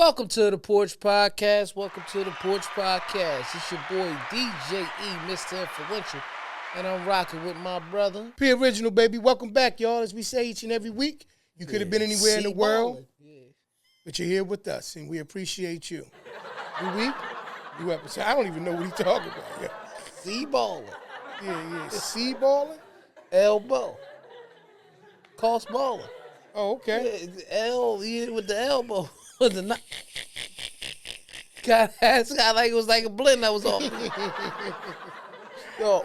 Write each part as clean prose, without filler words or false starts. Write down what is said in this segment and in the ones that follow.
Welcome to the Porch Podcast. Welcome to the Porch Podcast. It's your boy DJ E, Mr. Influential, and I'm rocking with my brother P Original, baby. Welcome back, y'all. As we say each and every week, you could have been anywhere in the world, but you're here with us, and we appreciate you. New week, new episode. I don't even know what he's talking about. Yeah. C-balling. Yeah. C-balling? Elbow. Cost balling. Oh, okay. Yeah, with the elbow. With the knife. It's got like it was like a blend that was off. Yo,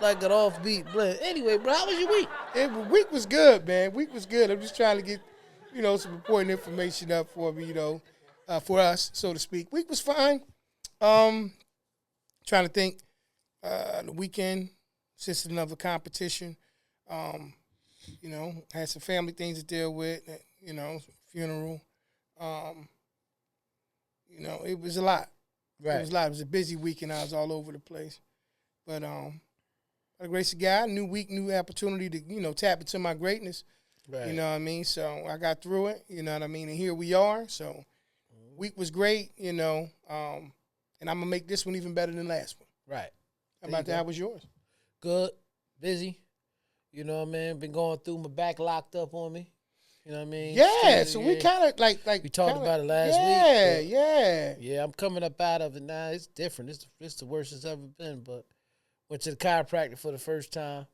like an offbeat blend. Anyway, bro, how was your week? Week was good, man. Week was good. I'm just trying to get, some important information up for me, for us, so to speak. Week was fine. Trying to think. The weekend consisted of a competition. Had some family things to deal with. Funeral. It was a lot. Right. It was a lot. It was a busy weekend. I was all over the place. But by the grace of God, new week, new opportunity to, tap into my greatness. Right. You know what I mean? So I got through it, you know what I mean? And here we are. So week was great, and I'm going to make this one even better than last one. Right. How about that? How was yours? Good. Busy. You know what I mean? Been going through, my back locked up on me. You know what I mean? Yeah, so we kind of like we talked about it last week. Yeah, I'm coming up out of it now. It's different. It's the worst it's ever been. But went to the chiropractor for the first time.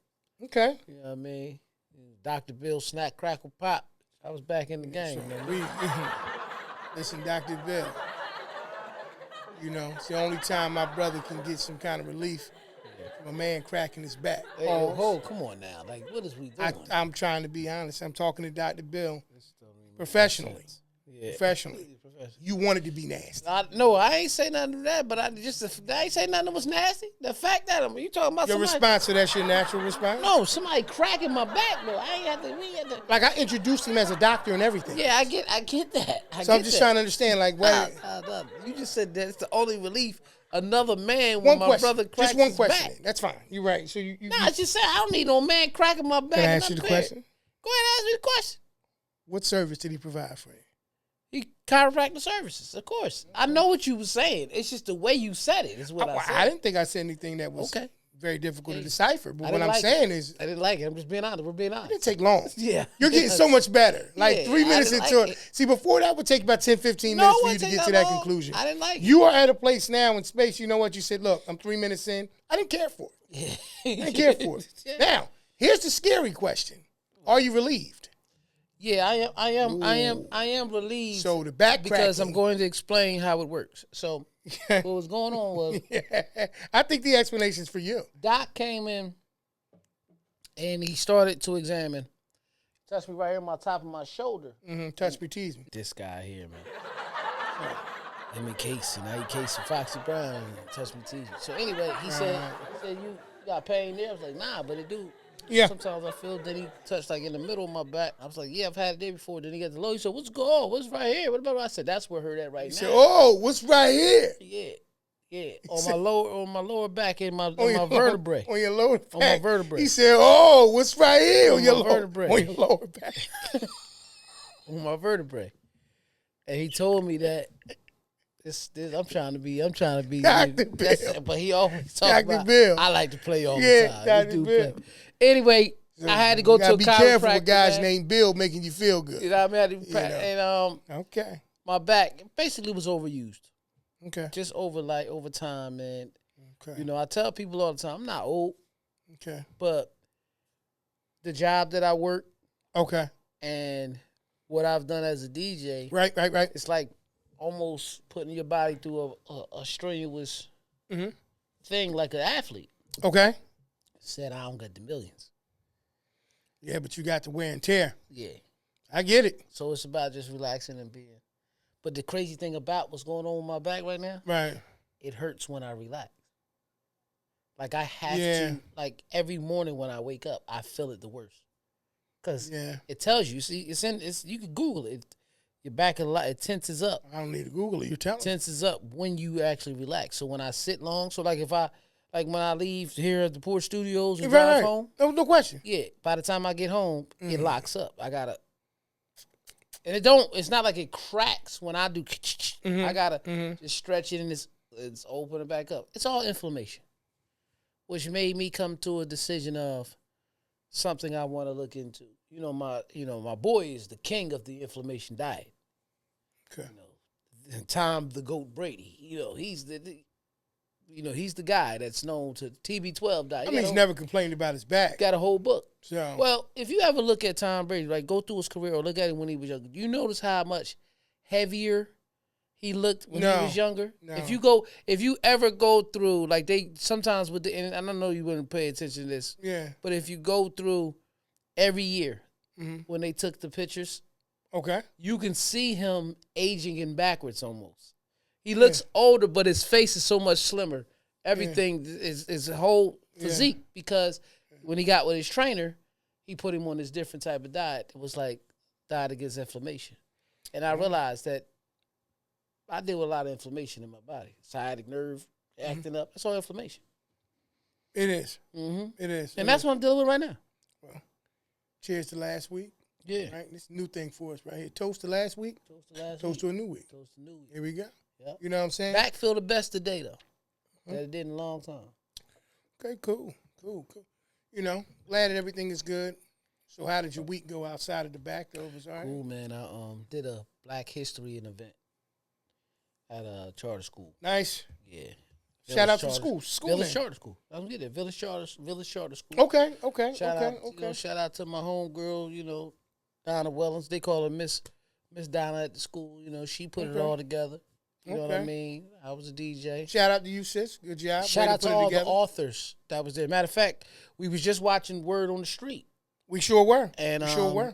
Okay. You know what I mean? Dr. Bill Snack Crackle Pop. I was back in the game. Listen, Dr. Bill. It's the only time my brother can get some kind of relief from a man cracking his back. Hey, come on now. Like, what is we doing? I'm trying to be honest. I'm talking to Dr. Bill professionally. Yeah. Professionally. You wanted to be nasty. No, I ain't say nothing to that, but I ain't say nothing that was nasty. The fact that you talking about your response, so that's your natural response? No, somebody cracking my back, though. We had to. Like, I introduced him as a doctor and everything. Yeah, I get that. I'm just trying to understand, like, what? You just said that's the only relief. Another man when my brother cracks just one his question. back. That's fine. You're right. So I just said I don't need no man cracking my back. Can I ask you the question? Go ahead and ask me the question. What service did he provide for you? He chiropractic services, of course. I know what you were saying. It's just the way you said it is what I said. I didn't think I said anything that was very difficult to decipher. But what I'm saying is, I didn't like it. I'm just being honest. We're being honest. It didn't take long. Yeah. You're getting so much better. Like 3 minutes into it. See, before that would take about 10, 15 minutes for you to get to that conclusion. I didn't like it. You are at a place now in space, you know what? You said, look, I'm 3 minutes in. I didn't care for it. I didn't care for it. Yeah. Now, here's the scary question. Are you relieved? Yeah, I am relieved. So the back because I'm going to explain how it works. So what was going on was I think the explanation's for you. Doc came in and he started to examine. Touched me right here on my top of my shoulder. Mm-hmm. Touch me, tease me. This guy here, man. Him and Casey. Now he Casey Foxy Brown and touch me, tease me. So anyway, he said you got pain there. I was like, nah, but it do. Yeah. Sometimes I feel. Then he touched like in the middle of my back. I was like, yeah, I've had it there before. Then he got the low. He said, what's going on? What's right here? What about? I said, that's where it hurt at right now. He said, oh, what's right here? Yeah. On my lower back and my vertebrae. On your lower back. On my vertebrae. He said, oh, what's right here? On your vertebrae. On your lower back. On my vertebrae. And he told me that this I'm trying to be Dr. Bill. But he always talks about Bill. I like to play all the time. Dr. Bill. Play. Anyway, I had to go to a chiropractor. Be careful with guys named Bill making you feel good. You know what I mean? And okay. My back basically was overused. Okay. Just over time, and okay. I tell people all the time, I'm not old. Okay. But the job that I work. Okay. And what I've done as a DJ. Right. It's like almost putting your body through a strenuous thing like an athlete. Okay. Said I don't got the millions. Yeah, but you got the wear and tear. Yeah. I get it. So it's about just relaxing and being. But the crazy thing about what's going on with my back right now, right? It hurts when I relax. Like I have to, like every morning when I wake up, I feel it the worst. Because it tells you, see, you can Google it. Your back it tenses up. I don't need to Google it. You're telling me. Tenses up when you actually relax. So when I sit long, so like when I leave here at the Porch Studios and drive home. No question. Yeah. By the time I get home, it locks up. I gotta And it's not like it cracks when I do. I gotta just stretch it and it's open it back up. It's all inflammation, which made me come to a decision of something I want to look into. My boy is the king of the inflammation diet. Okay. Tom the Goat Brady. He's he's the guy that's known to TB12 diet. He's never complained about his back. Got a whole book. So, well, if you ever look at Tom Brady, like go through his career or look at him when he was younger, you notice how much heavier he looked when he was younger. No. If you ever go through, like they sometimes with and I don't know you wouldn't pay attention to this. Yeah. But if you go through every year when they took the pictures, okay, you can see him aging in backwards almost. He looks older, but his face is so much slimmer. Everything is a whole physique because when he got with his trainer, he put him on this different type of diet. It was like diet against inflammation. And I realized that I deal with a lot of inflammation in my body. Sciatic nerve acting up. That's all inflammation. It is. It is. And that's what I'm dealing with right now. Well, cheers to last week. Yeah. Right? This is a new thing for us right here. Toast to last week. Toast to a new week. Toast to new week. Here we go. Yep. You know what I'm saying? Back feel the best today, though. That it did in a long time. Okay, cool. Glad that everything is good. So how did your week go outside of the back, though? It was all right? Cool, man. I did a Black History event at a charter school. Nice. Yeah. Shout out to the school. Village Charter School. I was getting Village Charter School. Okay. Shout out to my homegirl, Donna Wellens. They call her Miss Donna at the school. She put it all together. You know what I mean? I was a DJ. Shout out to you, sis. Good job. Shout out to all the authors that was there. Matter of fact, we was just watching Word on the Street. We sure were. And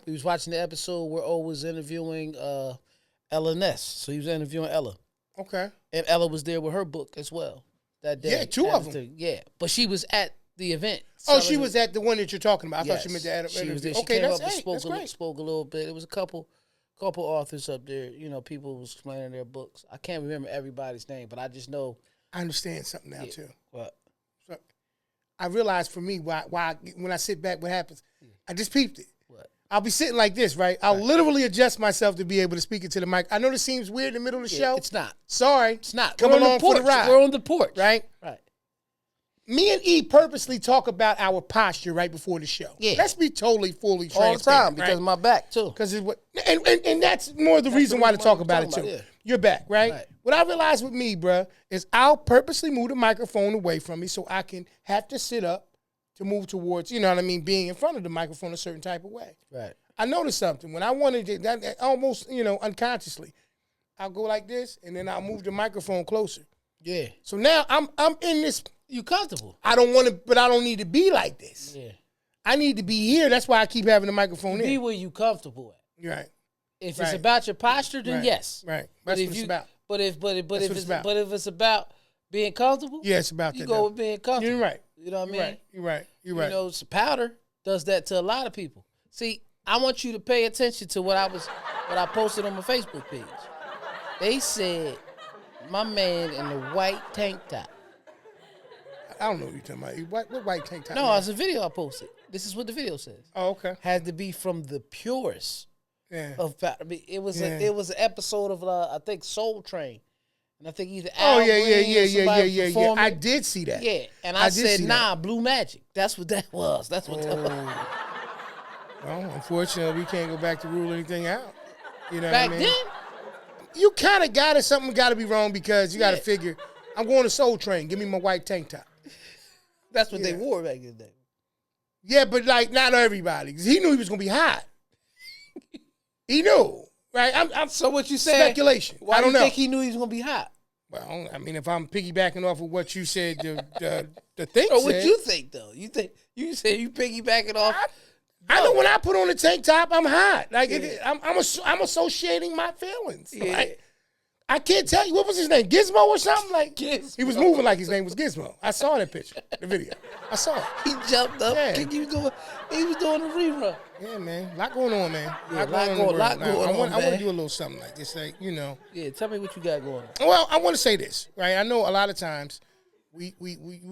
we was watching the episode where O was interviewing Ella Ness. So he was interviewing Ella. Okay. And Ella was there with her book as well that day. Yeah, two of them. Yeah, but she was at the event. Oh, she was at the one that you're talking about. I thought you meant the interview. She was there. She came up and spoke a little bit. It was a couple authors up there. People was explaining their books. I can't remember everybody's name, but I just know. I understand something now too. What? So I realized for me why when I sit back, what happens? I just peeped it. What? I'll be sitting like this, right? I'll literally adjust myself to be able to speak into the mic. I know this seems weird in the middle of the show. It's not. Sorry. It's not. Come along for the ride. We're on the porch. Right? Right. Me and E purposely talk about our posture right before the show. Yeah. Let's be fully transparent. All the time because of my back too. Because and that's more the reason why to talk about it too. Yeah. Your back, right? What I realized with me, bruh, is I'll purposely move the microphone away from me so I can have to sit up to move towards, being in front of the microphone a certain type of way. Right. I noticed something. When I wanted to, that almost, unconsciously, I'll go like this, and then I'll move the microphone closer. Yeah. So now I'm in this. You comfortable. I don't want to, but I don't need to be like this. Yeah. I need to be here. That's why I keep having the microphone in. Be where you comfortable at. You're right. If it's about your posture, then yes. Right. But That's what it's about. But if it's about being comfortable, yeah, it's about you that. go with being comfortable. You're right. You know what I mean? You're right. Powder does that to a lot of people. See, I want you to pay attention to what I posted on my Facebook page. They said my man in the white tank top. I don't know what you're talking about. What white tank top? No, it's a video I posted. This is what the video says. Oh, okay. Had to be from the purest of powder. I mean, it was an episode of I think Soul Train, and I think either Al yeah. I did see that. Yeah, and I said, nah, Blue Magic. That's what that was. That's what that was. Well, unfortunately, we can't go back to rule anything out. You know back what I mean? then, you kind of got it. Something got to be wrong because you got to figure. I'm going to Soul Train. Give me my white tank top. That's what they wore back in the day. Yeah, but like not everybody, because he knew he was gonna be hot. He knew, right? So what you saying? Speculation. Why I don't know. Think he knew he was gonna be hot? Well, I mean, if I'm piggybacking off of what you said, the thing. Or what you think though? You say you piggybacking off? I know when I put on the tank top, I'm hot. Like I'm associating my feelings. Yeah. Like, I can't tell you what was his name, Gizmo or something. Like Gizmo. He was moving like his name was Gizmo. I saw that picture, the video. I saw it. He jumped up. Yeah. He was doing a rerun. Yeah, man, a lot going on, man. Yeah, lot going on. I want to do a little something like this, like Yeah, tell me what you got going on. Well, I want to say this, right? I know a lot of times we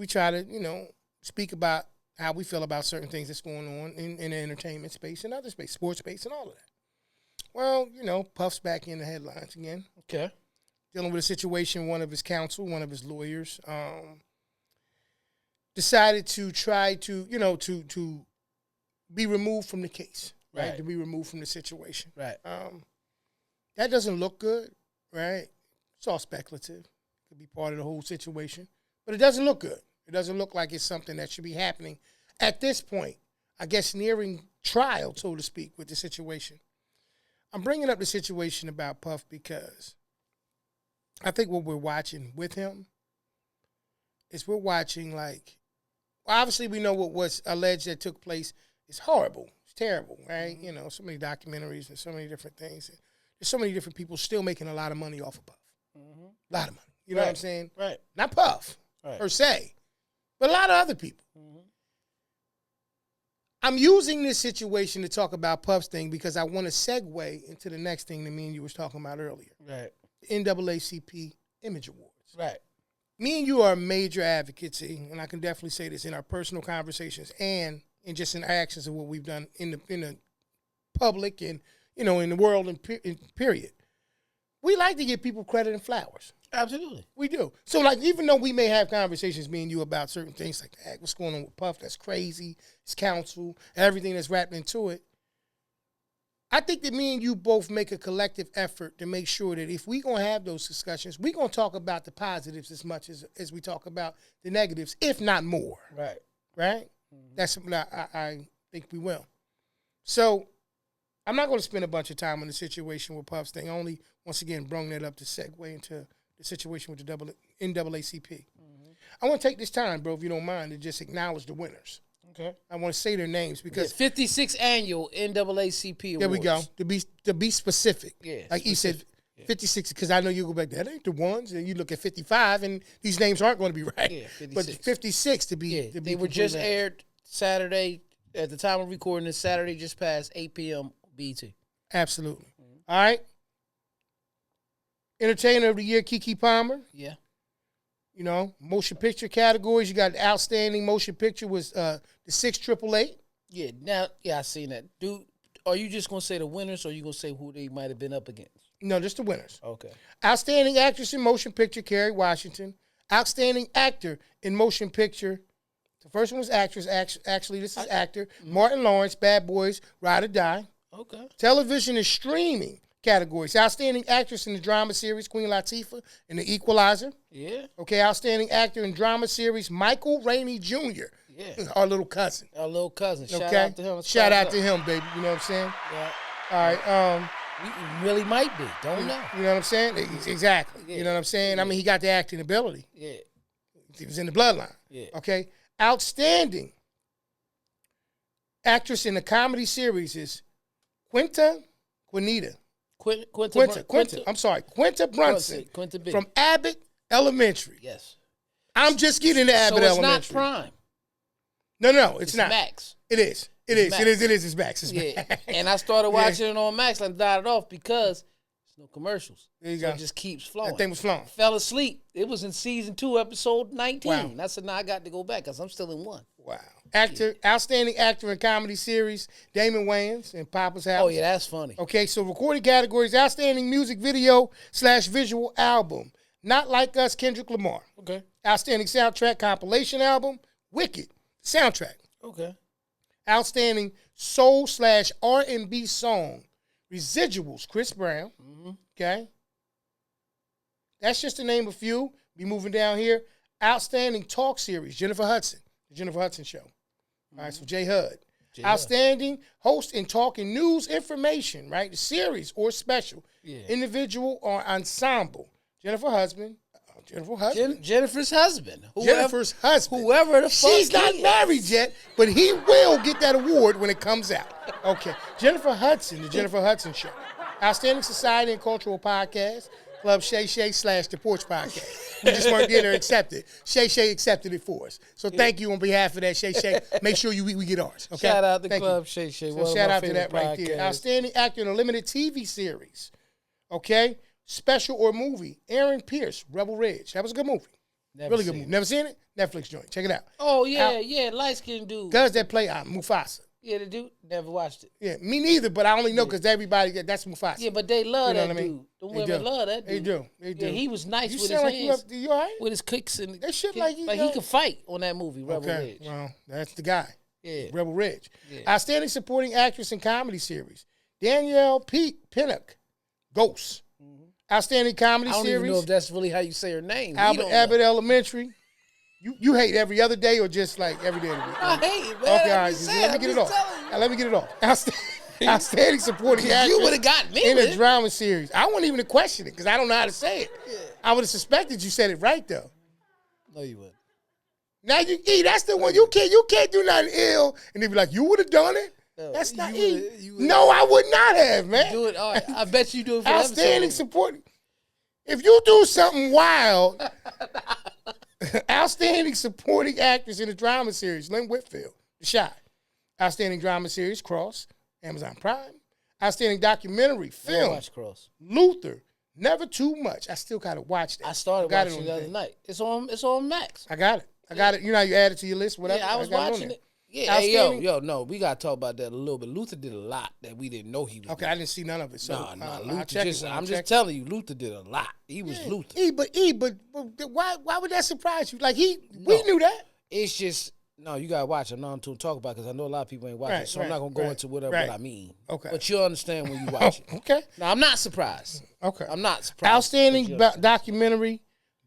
try to speak about how we feel about certain things that's going on in the entertainment space and other space, sports space, and all of that. Well, Puff's back in the headlines again. Okay. Dealing with a situation, one of his counsel, one of his lawyers, decided to try to, to be removed from the case, right? To be removed from the situation. Right. That doesn't look good, right? It's all speculative. Could be part of the whole situation. But it doesn't look good. It doesn't look like it's something that should be happening at this point, I guess nearing trial, so to speak, with the situation. I'm bringing up the situation about Puff because I think what we're watching with him is we're watching obviously we know what was alleged that took place is horrible. It's terrible, right? Mm-hmm. So many documentaries and so many different things. There's so many different people still making a lot of money off of Puff. Mm-hmm. A lot of money. You know what I'm saying? Right. Not Puff per se, but a lot of other people. Mm-hmm. I'm using this situation to talk about Puff's thing because I want to segue into the next thing that me and you was talking about earlier. Right. The NAACP Image Awards. Right. Me and you are major advocates, and I can definitely say this in our personal conversations and just in actions of what we've done in the public and, in the world and period. We like to give people credit and flowers. Absolutely. We do. So, even though we may have conversations, me and you, about certain things like that, what's going on with Puff, that's crazy, his counsel, everything that's wrapped into it, I think that me and you both make a collective effort to make sure that if we're going to have those discussions, we're going to talk about the positives as much as we talk about the negatives, if not more. Right. Right? Mm-hmm. That's something I think we will. So, I'm not going to spend a bunch of time on the situation with Puff's thing. I only, once again, brought that up to segue into the situation with the NAACP. Mm-hmm. I want to take this time, bro, if you don't mind, to just acknowledge the winners. Okay. I want to say their names because 56th annual NAACP Awards. There we go. To be specific. Yeah. Like he said, 56, because I know you go back, that ain't the ones, and you look at 55, and these names aren't going to be right. Yeah, 56. But 56 to be. Yeah, they were just aired Saturday, at the time of recording this Saturday, just past 8 p.m. BT. Absolutely. Mm-hmm. All right. Entertainer of the Year, Keke Palmer. Yeah. Motion picture categories. You got outstanding motion picture was the 688. Yeah. Now, I seen that. Dude, are you just gonna say the winners, or are you gonna say who they might have been up against? No, just the winners. Okay. Outstanding actress in motion picture, Kerry Washington. Outstanding actor in motion picture. The first one was actress. Actually, this is actor. Mm-hmm. Martin Lawrence, Bad Boys, Ride or Die. Okay. Television and streaming categories. Outstanding actress in the drama series, Queen Latifah, in The Equalizer. Yeah. Okay, outstanding actor in drama series, Michael Rainey Jr. Yeah. Our little cousin. Shout out to him. Shout out to him, baby. You know what I'm saying? Yeah. All right. We really might be. Don't know. You know what I'm saying? Exactly. Yeah. You know what I'm saying? Yeah. I mean, he got the acting ability. Yeah. He was in the bloodline. Yeah. Okay. Outstanding actress in the comedy series is Quinta. I'm sorry, Quinta Brunson from Abbott Elementary. Yes. I'm just getting to Abbott Elementary. It's not Prime. No, it's not. Max. It is. It's Max. It's Max. And I started watching it on Max. I dialed it off because there's no commercials. There you go. It just keeps flowing. That thing was flowing. Fell asleep. It was in season 2, episode 19. Wow. I said, now I got to go back because I'm still in 1. Wow. Outstanding actor in comedy series, Damon Wayans in Papa's House. Oh, yeah, that's funny. Okay, so recorded categories, outstanding music video / visual album, Not Like Us, Kendrick Lamar. Okay. Outstanding soundtrack compilation album, Wicked, soundtrack. Okay. Outstanding soul / R&B song, Residuals, Chris Brown. Mm-hmm. Okay. That's just to name a few. Be moving down here. Outstanding talk series, Jennifer Hudson, The Jennifer Hudson Show. All right, so J. Hud. Outstanding host in talking news information, right? The series or special. Yeah. Individual or ensemble. Jennifer's husband. Jennifer's husband. Whoever the fuck She's not married yet, but he will get that award when it comes out. Okay. Jennifer Hudson, The Jennifer Hudson Show. Outstanding Society and Cultural Podcast. Club Shay Shay / The Porch Podcast. We just weren't getting her accepted. Shay Shay accepted it for us. So thank you on behalf of that, Shay Shay. Make sure we get ours. Okay? Shout out to Club Shay Shay. So shout out to that right there. Outstanding actor in a limited TV series. Okay? Special or movie. Aaron Pierce, Rebel Ridge. That was a good movie. Really good movie. Never seen it? Netflix joint. Check it out. Oh, yeah, light-skinned dude. Guys that play Mufasa. Yeah, the dude never watched it. Yeah, me neither. But I only know because everybody that's Mufasa. Yeah, but they love that dude. The women love that dude. They do. Yeah, he was nice you with sound his like hands. You all right? With his kicks and that shit he could fight on that movie, Rebel Ridge. Well, that's the guy. Yeah, Rebel Ridge. Yeah. Outstanding supporting actress in comedy series, Danielle Pinnock, Ghost. Mm-hmm. Outstanding comedy series. I don't even know if that's really how you say her name. Abbott Elementary. You hate every other day or just like every day of the week? I hate it, man. Okay, all right. Let me get it off. Let me get it off. Outstanding supporting actress. You would have got me in a drama series. I wasn't even to question it because I don't know how to say it. Yeah. I would have suspected you said it right though. No, you wouldn't. Now that's the one you can't do nothing ill and they be like, you would have done it? No, that's not E. No, I would not have, man. Do it. All right. I bet you do it for outstanding supporting. If you do something wild, outstanding supporting actress in a drama series, Lynn Whitfield, The Shot. Outstanding drama series, Cross, Amazon Prime. Outstanding documentary film, watch Cross. Luther, Never Too Much. I still gotta watch that. I started watching it the other night. It's on Max. I got it. You know how you add it to your list, whatever. Yeah, I was watching it. Yeah, hey, no, we gotta talk about that a little bit. Luther did a lot that we didn't know he was. Okay, doing. I didn't see none of it. So Luther. I'm just telling you, Luther did a lot. He was Luther. But why would that surprise you? Like we knew that. It's just you gotta watch it. I'm not to talk about because I know a lot of people ain't watching, so I'm not gonna go into what I mean. Okay, but you'll understand when you watch it. Okay. Now I'm not surprised. Okay, I'm not surprised. Outstanding documentary,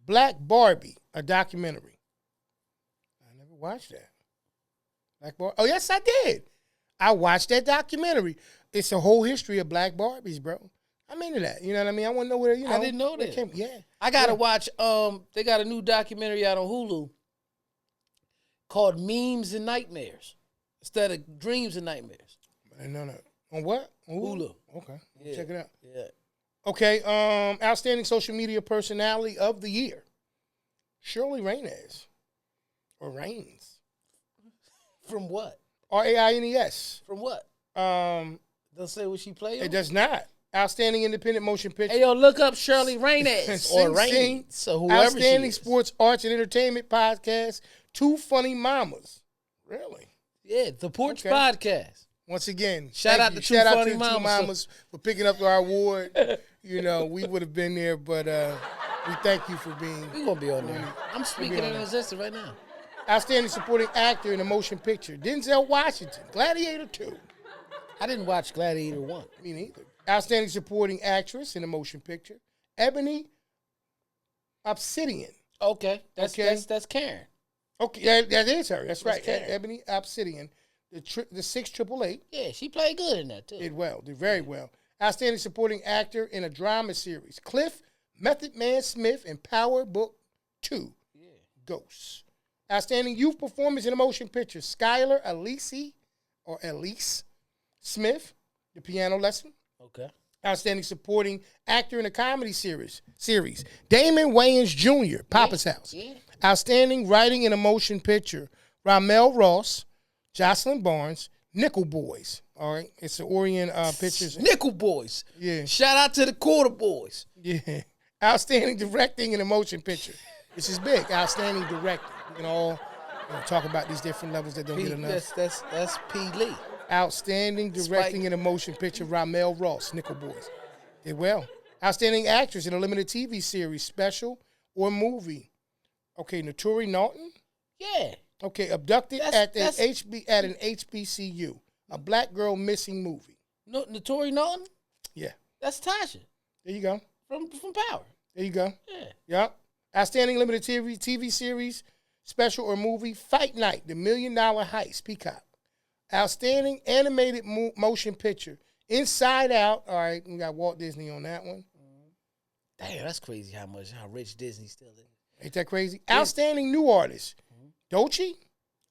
Black Barbie, a documentary. I never watched that. Black Barbie. Oh yes, I did. I watched that documentary. It's a whole history of Black Barbies, bro. I'm into that. You know what I mean? I want to know where I didn't know that. Yeah, I gotta watch. They got a new documentary out on Hulu called Memes and Nightmares instead of Dreams and Nightmares. I didn't know that. On what? On Hulu. Okay, check it out. Yeah. Okay. Outstanding social media personality of the year, Shirley Raines, or Raines. From what? Raines. From what? Doesn't say what she played. It does not. Outstanding independent motion picture. Hey, yo, look up Shirley Raines or Raines. So whoever outstanding sports, arts, and entertainment podcast. Two Funny Mamas. Really? Yeah, the Porch Podcast. Once again, shout out to Two Mamas for picking up our award. We would have been there, but we thank you for being. We're gonna be on there. I'm speaking in existence right now. Outstanding supporting actor in a motion picture, Denzel Washington, Gladiator 2. I didn't watch Gladiator 1. Me neither. Outstanding supporting actress in a motion picture, Ebony Obsidian. Okay, that's Karen. Okay, that is her. That's right. Karen. Ebony Obsidian, the 688. Yeah, she played good in that too. Did very well. Outstanding supporting actor in a drama series, Cliff Method Man Smith in Power Book 2. Yeah. Ghosts. Outstanding youth performance in a motion picture, Skylar Elise Smith, The Piano Lesson. Okay. Outstanding supporting actor in a comedy series, Damon Wayans Jr., Papa's House. Yeah. Outstanding writing in a motion picture, Ramel Ross, Jocelyn Barnes, Nickel Boys. All right, it's the Orient Pictures. Nickel Boys. Yeah. Shout out to the Quarter Boys. Yeah. Outstanding directing in a motion picture. This is big. Outstanding directing. We can all talk about these different levels that don't get enough. That's P. Lee. Outstanding directing in a motion picture, Ramel Ross, Nickel Boys. Did well. Outstanding actress in a limited TV series, special or movie. Okay, Naturi Naughton. Yeah. Okay, abducted at an HBCU. A black girl missing movie. No, Naturi Naughton? Yeah. That's Tasha. There you go. From Power. There you go. Yeah. Yep. Outstanding limited TV series, special or movie, Fight Night, The $1 Million Heist, Peacock. Outstanding animated motion picture, Inside Out. All right, we got Walt Disney on that one. Damn, that's crazy how rich Disney still is. Ain't that crazy? Yeah. Outstanding new artist, Doechii.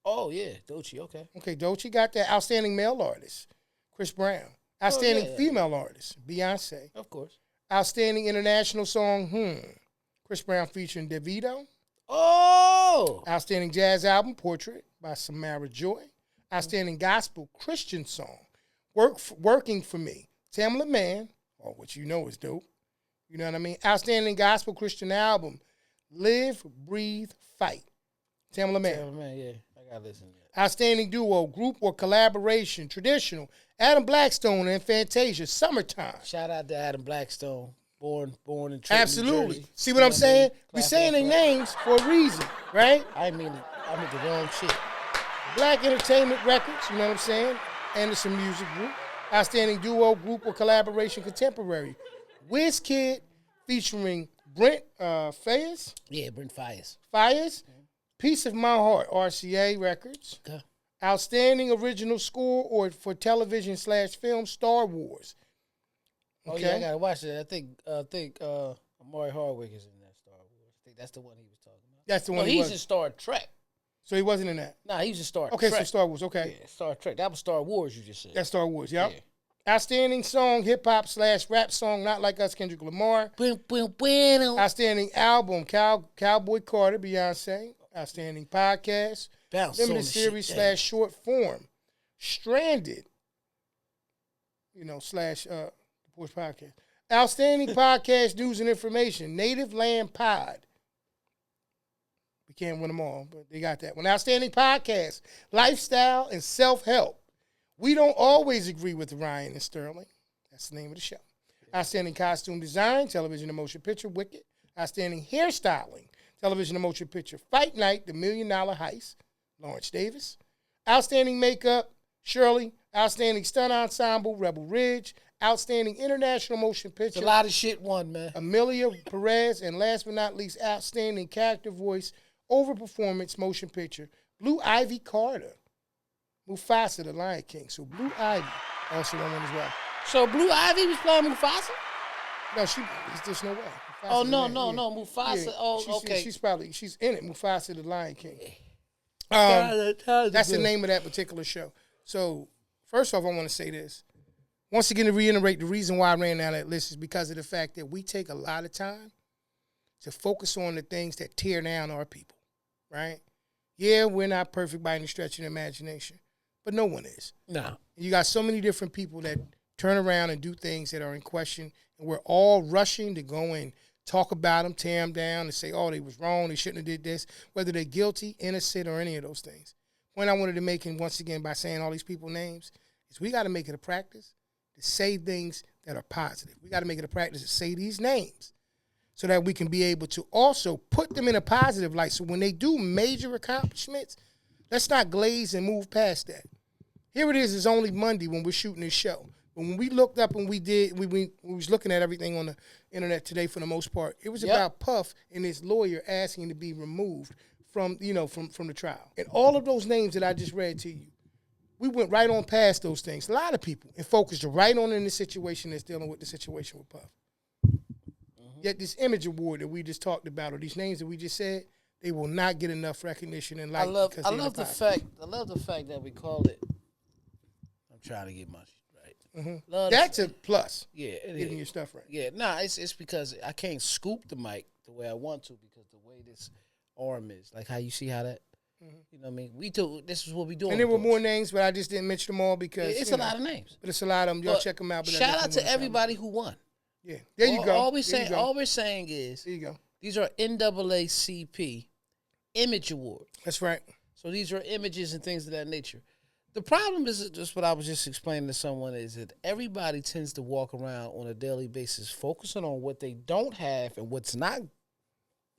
Oh, yeah, Doechii, okay. Okay, Doechii got that. Outstanding male artist, Chris Brown. Outstanding female artist, Beyonce. Of course. Outstanding international song, Chris Brown featuring Davido. Oh! Outstanding jazz album, Portrait by Samara Joy. Outstanding gospel Christian song, Working for Me, Tamla Mann, or what you know is dope. You know what I mean? Outstanding gospel Christian album, Live, Breathe, Fight. Tamla Mann. Yeah, I gotta listen to that. Outstanding duo, group, or collaboration, traditional. Adam Blackstone and Fantasia, Summertime. Shout out to Adam Blackstone, born in Trenton, Absolutely. New Jersey. See what I'm saying? We saying their names for a reason, right? I mean the wrong shit. Black Entertainment Records, you know what I'm saying? Anderson Music Group. Outstanding duo, group, or collaboration, contemporary. WizKid featuring Brent Fayez. Yeah, Brent Fayez. Piece of My Heart, RCA Records. Okay. Outstanding original score or for television / film, Star Wars. Okay. Oh yeah, I gotta watch it. I think Amari Hardwick is in that Star Wars. I think that's the one he was talking about. That's the one. No, he's in Star Trek. So he wasn't in that. Nah, he was in Star Trek. Okay, so Star Wars. Okay, yeah, Star Trek. That was Star Wars. You just said. That's Star Wars. Yep. Yeah. Outstanding song, hip hop / rap song, Not Like Us, Kendrick Lamar. Outstanding album, Cowboy Carter, Beyonce. Outstanding podcast, limited series / short form, Stranded. / the Porch Podcast. Outstanding podcast, news and information, Native Land Pod. We can't win them all, but they got that one. Outstanding podcast, lifestyle and self-help. We don't always agree with Ryan and Sterling. That's the name of the show. Outstanding costume design, television and motion picture, Wicked. Outstanding hairstyling, television and motion picture, Fight Night, The $1 Million Heist, Lawrence Davis. Outstanding makeup, Shirley. Outstanding stunt ensemble, Rebel Ridge. Outstanding international motion picture. It's a lot of shit won, man. Amelia Perez. And last but not least, outstanding character voice, overperformance motion picture, Blue Ivy Carter. Mufasa, the Lion King. So Blue Ivy also won one as well. So Blue Ivy was playing Mufasa? No, there's just no way. Oh, no, Mufasa. Yeah. Oh, okay. She's in it, Mufasa the Lion King. That's the name of that particular show. So, first off, I want to say this. Once again, to reiterate, the reason why I ran down that list is because of the fact that we take a lot of time to focus on the things that tear down our people, right? Yeah, we're not perfect by any stretch of the imagination, but no one is. No. You got so many different people that turn around and do things that are in question, and we're all rushing to go and talk about them, tear them down, and say, oh, they was wrong, they shouldn't have did this, whether they're guilty, innocent, or any of those things. Point I wanted to make, and once again, by saying all these people's names, is we got to make it a practice to say things that are positive. We got to make it a practice to say these names so that we can be able to also put them in a positive light. So when they do major accomplishments, let's not glaze and move past that. Here it is, it's only Monday when we're shooting this show. But when we looked up and we was looking at everything on the internet today for the most part, it was about Puff and his lawyer asking to be removed from the trial. And all of those names that I just read to you, we went right on past those things. A lot of people, and focused right on in the situation that's dealing with the situation with Puff. Mm-hmm. Yet this image award that we just talked about, or these names that we just said, they will not get enough recognition and light. I love the fact that we call it. I'm trying to get my shit right. Mm-hmm. That's a plus. Yeah, getting your stuff right. Yeah, it's because I can't scoop the mic the way I want to because the way this arm is, like how you see how that. Mm-hmm. You know what I mean? This is what we doing. And there were more names, but I just didn't mention them all because it's a lot of names. But it's a lot of them. Y'all check them out. But shout out to everybody who won. Yeah, there you go. All we're saying is, there you go. These are NAACP Image Awards. That's right. So these are images and things of that nature. The problem is just what I was just explaining to someone is that everybody tends to walk around on a daily basis focusing on what they don't have and what's not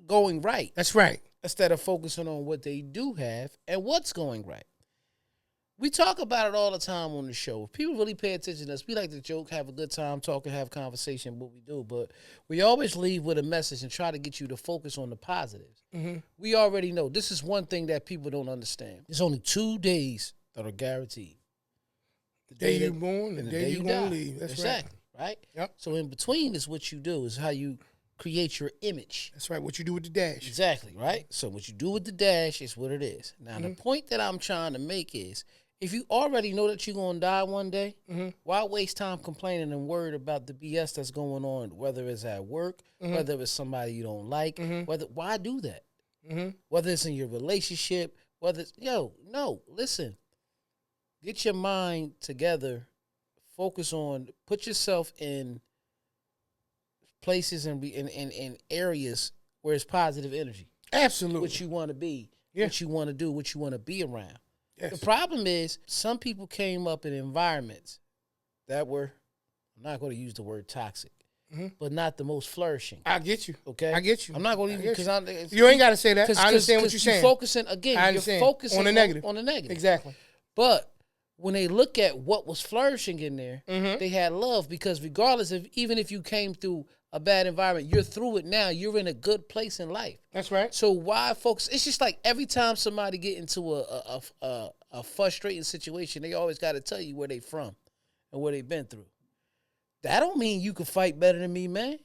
going right. That's right. Instead of focusing on what they do have and what's going right. We talk about it all the time on the show. If people really pay attention to us, we like to joke, have a good time, talk and have conversation, what we do. But we always leave with a message and try to get you to focus on the positives. Mm-hmm. We already know. This is one thing that people don't understand. There's only 2 days that are guaranteed. The day you're born and the day you're going to leave. That's exactly, right? Yep. So in between is what you do, is how you create your image. That's right, what you do with the dash. Exactly, right? So what you do with the dash is what it is. Now, the point that I'm trying to make is, if you already know that you're going to die one day, why waste time complaining and worried about the BS that's going on, whether it's at work, whether it's somebody you don't like, why do that? Whether it's in your relationship, whether it's, listen. Get your mind together, focus on, put yourself in places and in areas where it's positive energy. Absolutely. What you want to be. what you want to do, what you want to be around. Yes. The problem is some people came up in environments that were, I'm not going to use the word toxic, but not the most flourishing. I get you. Okay? I get you. I'm not going to even, because you ain't got to say that. I understand what you're saying. You're focusing on the negative. On the negative. Exactly. But when they look at what was flourishing in there, they had love, because regardless of, even if you came through a bad environment, you're through it now. You're in a good place in life. That's right. So why focus? It's just like every time somebody get into a frustrating situation, they always got to tell you where they from and what they've been through. That don't mean you can fight better than me, man.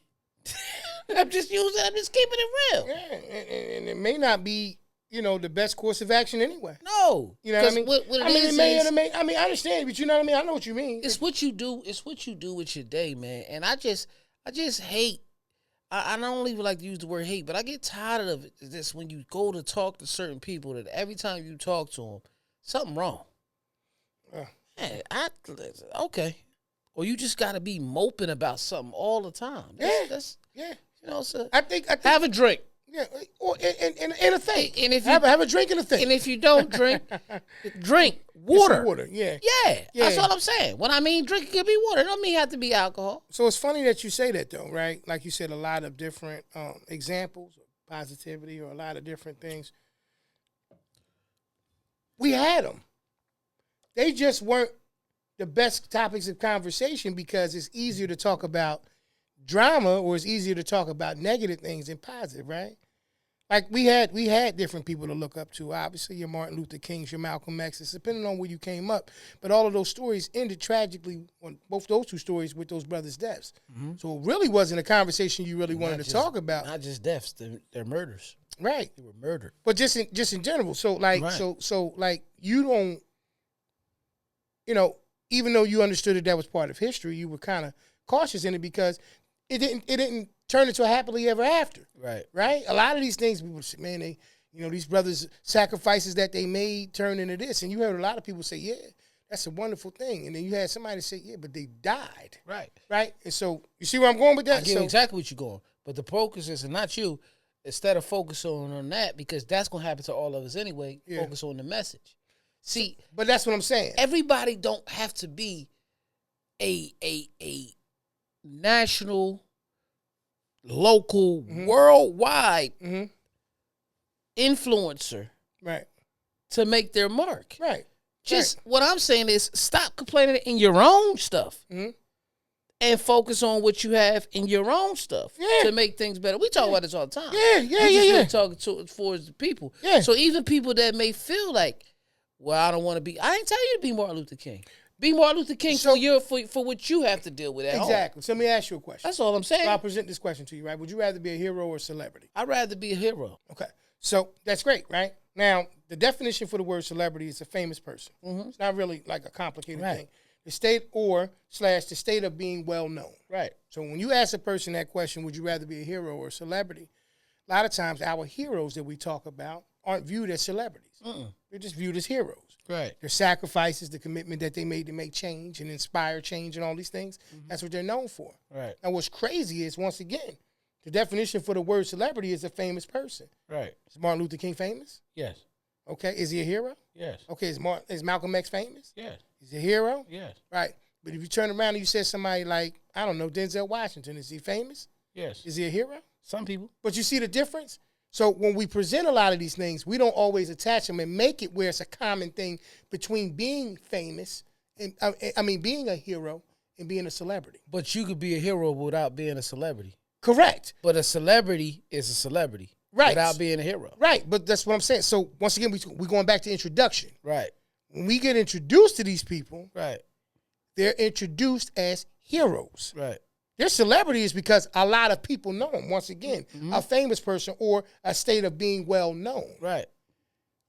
I'm just keeping it real. Yeah, and it may not be, the best course of action anyway. No. You know what I mean? I mean, I understand, but you know what I mean? I know what you mean. It's what you do. It's what you do with your day, man. And I just hate. I don't even like to use the word hate, but I get tired of it. This when you go to talk to certain people, that every time you talk to them, something wrong. Man, okay. Or you just got to be moping about something all the time. That's so I think have a drink. Yeah, or in a thing. And if you have a drink in a thing. And if you don't drink, drink water. Water, yeah. That's what I'm saying. When I mean drink, it can be water. It don't mean it have to be alcohol. So it's funny that you say that, though, right? Like you said, a lot of different examples of positivity, or a lot of different things. We had them. They just weren't the best topics of conversation, because it's easier to talk about drama, or it's easier to talk about negative things than positive, right? Like we had different people to look up to. Obviously, your Martin Luther Kings, your Malcolm X's, depending on where you came up. But all of those stories ended tragically, on both those two stories, with those brothers' deaths. So it really wasn't a conversation you really wanted to talk about. Not just deaths, they're murders. Right. They were murdered. But just in general. So like so like you don't, even though you understood that was part of history, you were kind of cautious in it, because it didn't turn into a happily ever after. Right. A lot of these things, people say, man, they, these brothers' sacrifices that they made turned into this. And you heard a lot of people say, yeah, that's a wonderful thing. And then you had somebody say, yeah, but they died. Right. And so you see where I'm going with that? I get exactly what you're going. But the focus is, and not you, instead of focusing on that, because that's going to happen to all of us anyway, focus on the message. See, but that's what I'm saying. Everybody don't have to be a national, local, worldwide influencer, right, to make their mark. Right. Just what I'm saying is, stop complaining in your own stuff and focus on what you have in your own stuff to make things better. We talk about this all the time. Really talking towards the people. Yeah. So even people that may feel like, well, I don't want to be. I ain't tell you to be Martin Luther King. Be Martin Luther King for what you have to deal with at home. Exactly. So let me ask you a question. That's all I'm saying. So I'll present this question to you, right? Would you rather be a hero or a celebrity? I'd rather be a hero. Okay. So that's great, right? Now, the definition for the word celebrity is a famous person. It's not really like a complicated thing. The state the state of being well known. Right. So when you ask a person that question, would you rather be a hero or a celebrity? A lot of times our heroes that we talk about aren't viewed as celebrities. They're just viewed as heroes. Right. Their sacrifices, the commitment that they made to make change and inspire change and all these things, that's what they're known for. Right. And what's crazy is, once again, the definition for the word celebrity is a famous person. Right. Is Martin Luther King famous? Yes. Okay. Is he a hero? Yes. Okay. Is Malcolm X famous? Yes. Is he a hero? Yes. Right. But if you turn around and you said somebody like, I don't know, Denzel Washington, is he famous? Yes. Is he a hero? Some people. But you see the difference? So when we present a lot of these things, we don't always attach them and make it where it's a common thing between being famous and being a hero and being a celebrity. But you could be a hero without being a celebrity. Correct. But a celebrity is a celebrity. Right. Without being a hero. Right. But that's what I'm saying. So once again, we're going back to introduction. Right. When we get introduced to these people, right, they're introduced as heroes. Right. They're celebrities because a lot of people know them. Once again, a famous person or a state of being well known. Right.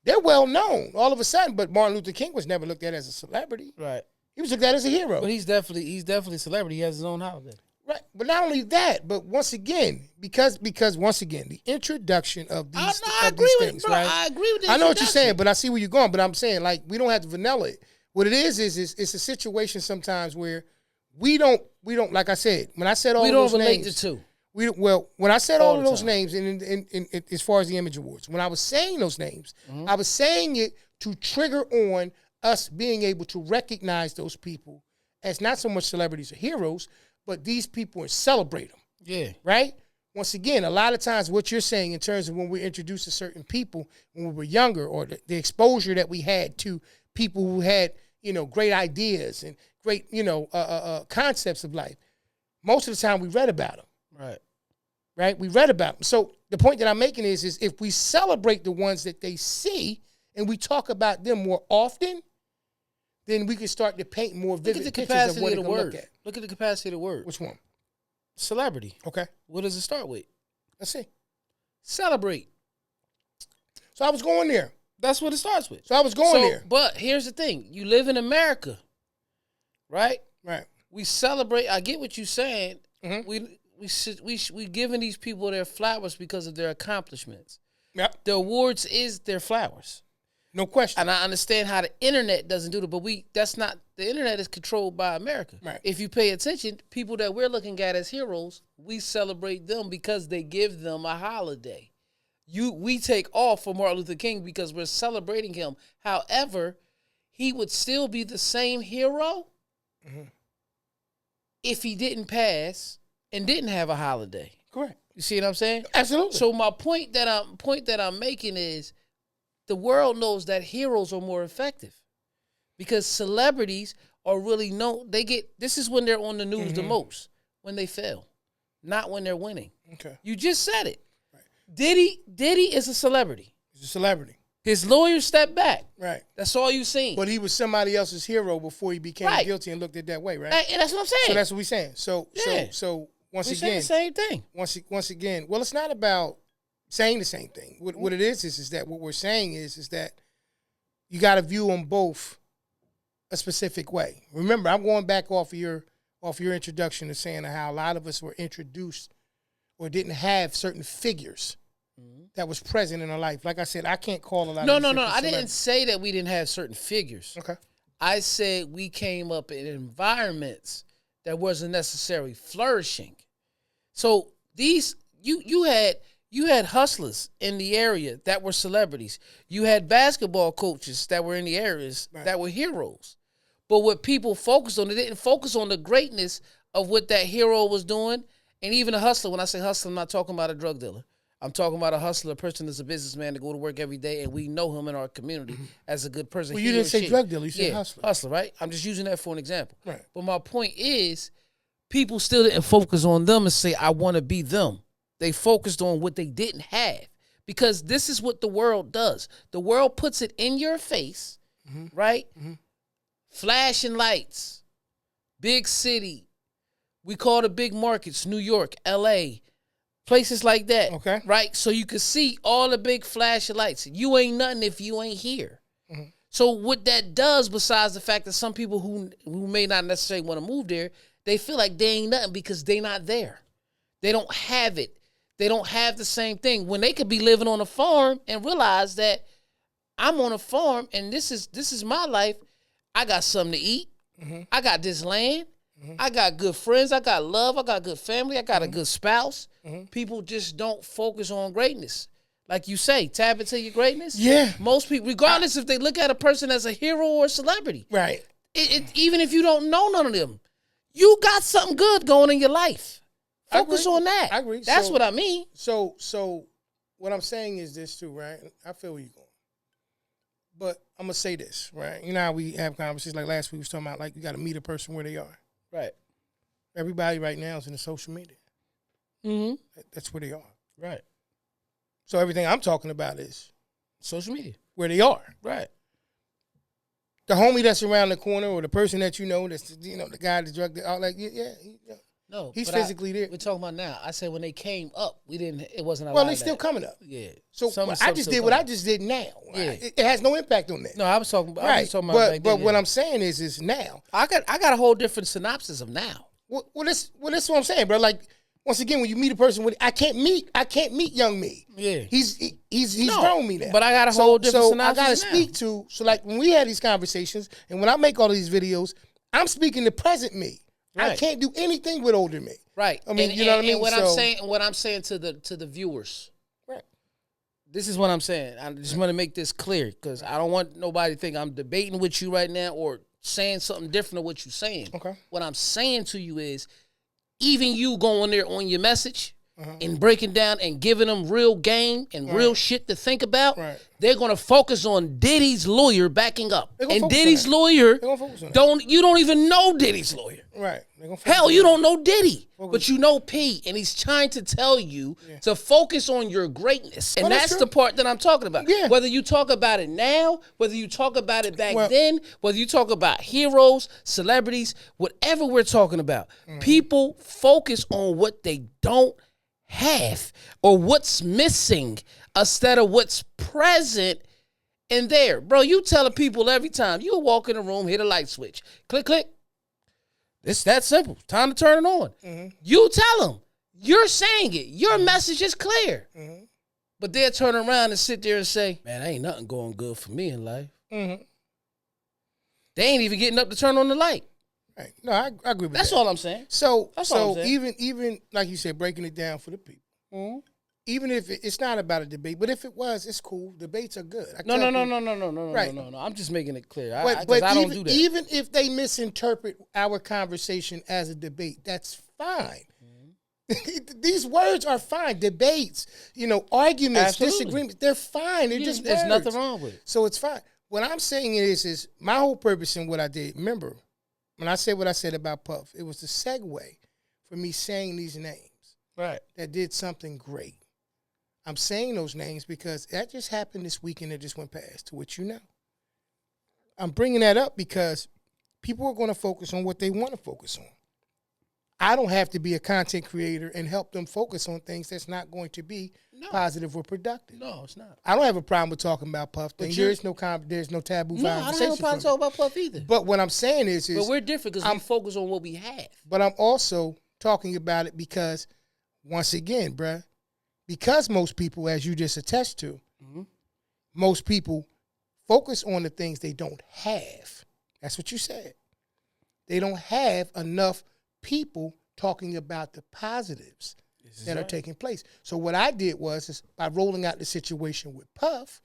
They're well known all of a sudden, but Martin Luther King was never looked at as a celebrity. Right. He was looked at as a hero. But he's definitely a celebrity. He has his own holiday. Right. But not only that, but once again, because once again, the introduction of these, things, bro. right? I agree with that. I know what you're saying, but I see where you're going. But I'm saying, like, we don't have to vanilla it. What it is it's a situation sometimes where we don't, like I said, when I said all those names. We don't relate the two. When I said all of those names, and as far as the Image Awards, when I was saying those names, I was saying it to trigger on us being able to recognize those people as not so much celebrities or heroes, but these people and celebrate them. Yeah. Right? Once again, a lot of times what you're saying in terms of when we're introduced to certain people when we were younger, or the exposure that we had to people who had, great ideas and great, concepts of life, most of the time we read about them. Right? We read about them. So the point that I'm making is if we celebrate the ones that they see and we talk about them more often, then we can start to paint more vivid pictures of what it can look at. Look at the capacity of the word. Which one? Celebrity. Okay. What does it start with? Let's see. Celebrate. So I was going there. That's what it starts with. So I was going there. But here's the thing. You live in America, right? Right. We celebrate. I get what you're saying. Mm-hmm. We giving these people their flowers because of their accomplishments. Yep. The awards is their flowers. No question. And I understand how the internet doesn't do it, but the internet is controlled by America. Right. If you pay attention, people that we're looking at as heroes, we celebrate them because they give them a holiday. We take off for Martin Luther King because we're celebrating him. However, he would still be the same hero if he didn't pass and didn't have a holiday. Correct. You see what I'm saying? Absolutely. So my point that I'm making is the world knows that heroes are more effective because celebrities are really known. This is when they're on the news the most, when they fail, not when they're winning. Okay. You just said it. Right. Diddy is a celebrity. He's a celebrity. His lawyer stepped back. Right. That's all you've seen. But he was somebody else's hero before he became guilty and looked at it that way, right? And that's what I'm saying. So that's what we're saying. So once again, the same thing. Once again, well, it's not about saying the same thing. What it is that what we're saying is that you got to view them both a specific way. Remember, I'm going back off your introduction to saying how a lot of us were introduced or didn't have certain figures that was present in our life. Like I said, I can't call a lot of No. I didn't say that we didn't have certain figures. Okay. I said we came up in environments that wasn't necessarily flourishing. So you had hustlers in the area that were celebrities. You had basketball coaches that were in the areas that were heroes. But what people focused on, they didn't focus on the greatness of what that hero was doing. And even a hustler, when I say hustler, I'm not talking about a drug dealer. I'm talking about a hustler, a person that's a businessman to go to work every day, and we know him in our community as a good person. Well, you didn't say drug dealer, you said hustler. Hustler, right? I'm just using that for an example. Right. But my point is, people still didn't focus on them and say, I want to be them. They focused on what they didn't have. Because this is what the world does. The world puts it in your face, right? Flashing lights, big city. We call the big markets, New York, L.A., places like that. Okay. Right? So you can see all the big flashing lights. You ain't nothing if you ain't here. So what that does, besides the fact that some people who may not necessarily want to move there, they feel like they ain't nothing because they not there. They don't have it. They don't have the same thing. When they could be living on a farm and realize that I'm on a farm and this is my life. I got something to eat. I got this land. I got good friends. I got love. I got good family. I got a good spouse. People just don't focus on greatness. Like you say, tap into your greatness. Yeah. Most people, regardless if they look at a person as a hero or a celebrity. Right. Even if you don't know none of them, you got something good going in your life. Focus on that. I agree. That's what I mean. So what I'm saying is this too, right? I feel where you're going. But I'm going to say this, right? You know how we have conversations like last week we was talking about, like, you got to meet a person where they are. Right. Everybody right now is in the social media. That's where they are. Right. So everything I'm talking about is social media. Where they are. Right. The homie that's around the corner or the person that you know that's, the guy that's drug, all like, no, he's physically there. We're talking about now. I said when they came up, it wasn't. Well, they're still coming up. Yeah. So I just did what I just did now. Yeah. It has no impact on that. No, I was talking about. Right. I was talking about but what I'm saying is now. I got a whole different synopsis of now. Well, that's what I'm saying, bro. Like, once again, when you meet a person, I can't meet young me. Yeah. He's grown me now. But I got a whole different synopsis. I got to speak to. So like when we had these conversations and when I make all these videos, I'm speaking to present me. Right. I can't do anything with older men. Right. I mean, you know what I mean? And what I'm saying to the viewers. Right. This is what I'm saying. I just want to make this clear because I don't want nobody to think I'm debating with you right now or saying something different of what you're saying. Okay. What I'm saying to you is, even you going there on your message and breaking down and giving them real game and real shit to think about, they're gonna focus on Diddy's lawyer backing up. And Diddy's lawyer you don't even know Diddy's lawyer. Right. Hell, you don't know Diddy, but you know P, and he's trying to tell you to focus on your greatness, and that's the part that I'm talking about. Yeah. Whether you talk about it now, whether you talk about it back then, whether you talk about heroes, celebrities, whatever we're talking about, people focus on what they don't have or what's missing instead of what's present in there. Bro, you telling people every time you walk in a room, hit a light switch, click, click. It's that simple. Time to turn it on. You tell them. You're saying it. Your message is clear. But they'll turn around and sit there and say, man, ain't nothing going good for me in life. They ain't even getting up to turn on the light. Right. No, I agree with that. That's all I'm saying. So even like you said, breaking it down for the people. Even if it's not about a debate, but if it was, it's cool. Debates are good. No. I'm just making it clear. I don't do that. Even if they misinterpret our conversation as a debate, that's fine. These words are fine. Debates, arguments, disagreements, they're fine. They're just words. There's nothing wrong with it. So it's fine. What I'm saying is my whole purpose in what I did, remember, when I said what I said about Puff, it was the segue for me saying these names. Right. That did something great. I'm saying those names because that just happened this weekend that just went past, to which you know. I'm bringing that up because people are going to focus on what they want to focus on. I don't have to be a content creator and help them focus on things that's not going to be positive or productive. No, it's not. I don't have a problem with talking about Puff things. There's no taboo conversation. No, I don't have a problem talking about Puff either. But what I'm saying is but we're different because we focus on what we have. But I'm also talking about it because, once again, bruh, because most people, as you just attest to, most people focus on the things they don't have. That's what you said. They don't have enough people talking about the positives that are taking place. So what I did was by rolling out the situation with Puff,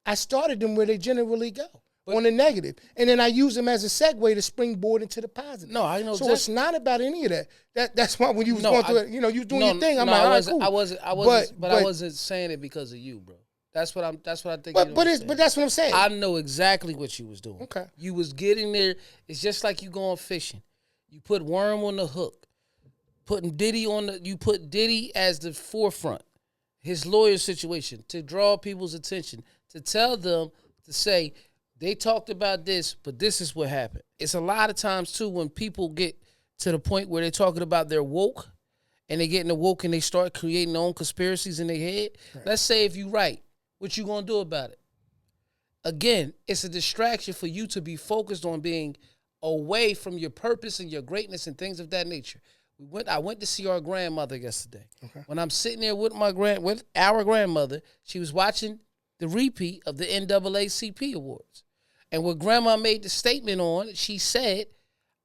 I started them where they generally go, on the negative. And then I use them as a segue to springboard into the positive. No, I know. So it's not about any of that. That's why when you was going through it, you was doing your thing. I'm like, all right, cool. I wasn't saying it because of you, bro. That's what I think. But that's what I'm saying. I know exactly what you was doing. Okay. You was getting there. It's just like you going fishing. You put worm on the hook. You put Diddy as the forefront. His lawyer situation to draw people's attention, to tell them, to say, they talked about this, but this is what happened. It's a lot of times, too, when people get to the point where they're talking about their woke, and they get in the woke and they start creating their own conspiracies in their head. Right. Let's say if you right, what you going to do about it? Again, it's a distraction for you to be focused on being away from your purpose and your greatness and things of that nature. I went to see our grandmother yesterday. Okay. When I'm sitting there with our grandmother, she was watching the repeat of the NAACP awards. And what grandma made the statement on, she said,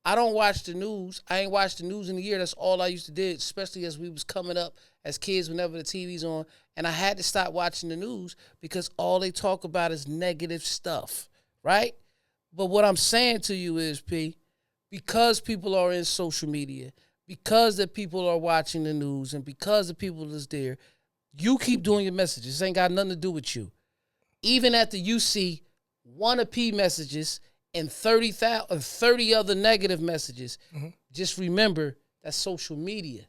I don't watch the news. I ain't watched the news in a year. That's all I used to do, especially as we was coming up as kids whenever the TV's on. And I had to stop watching the news because all they talk about is negative stuff, right? But what I'm saying to you is, P, because people are in social media, because the people are watching the news, and because the people is there, you keep doing your messages. This ain't got nothing to do with you. Even after you see one of P messages and 30 other negative messages, just remember that's social media.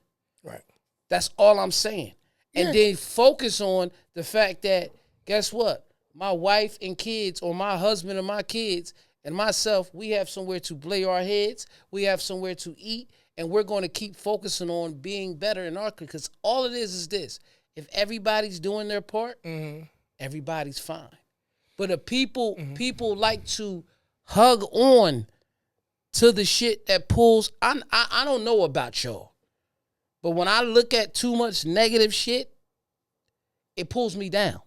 Right. That's all I'm saying. And then focus on the fact that, guess what? My wife and kids, or my husband and my kids and myself, we have somewhere to lay our heads. We have somewhere to eat. And we're going to keep focusing on being better in our career. Because all it is this. If everybody's doing their part, everybody's fine. But if people like to hug on to the shit that pulls, I don't know about y'all. But when I look at too much negative shit, it pulls me down.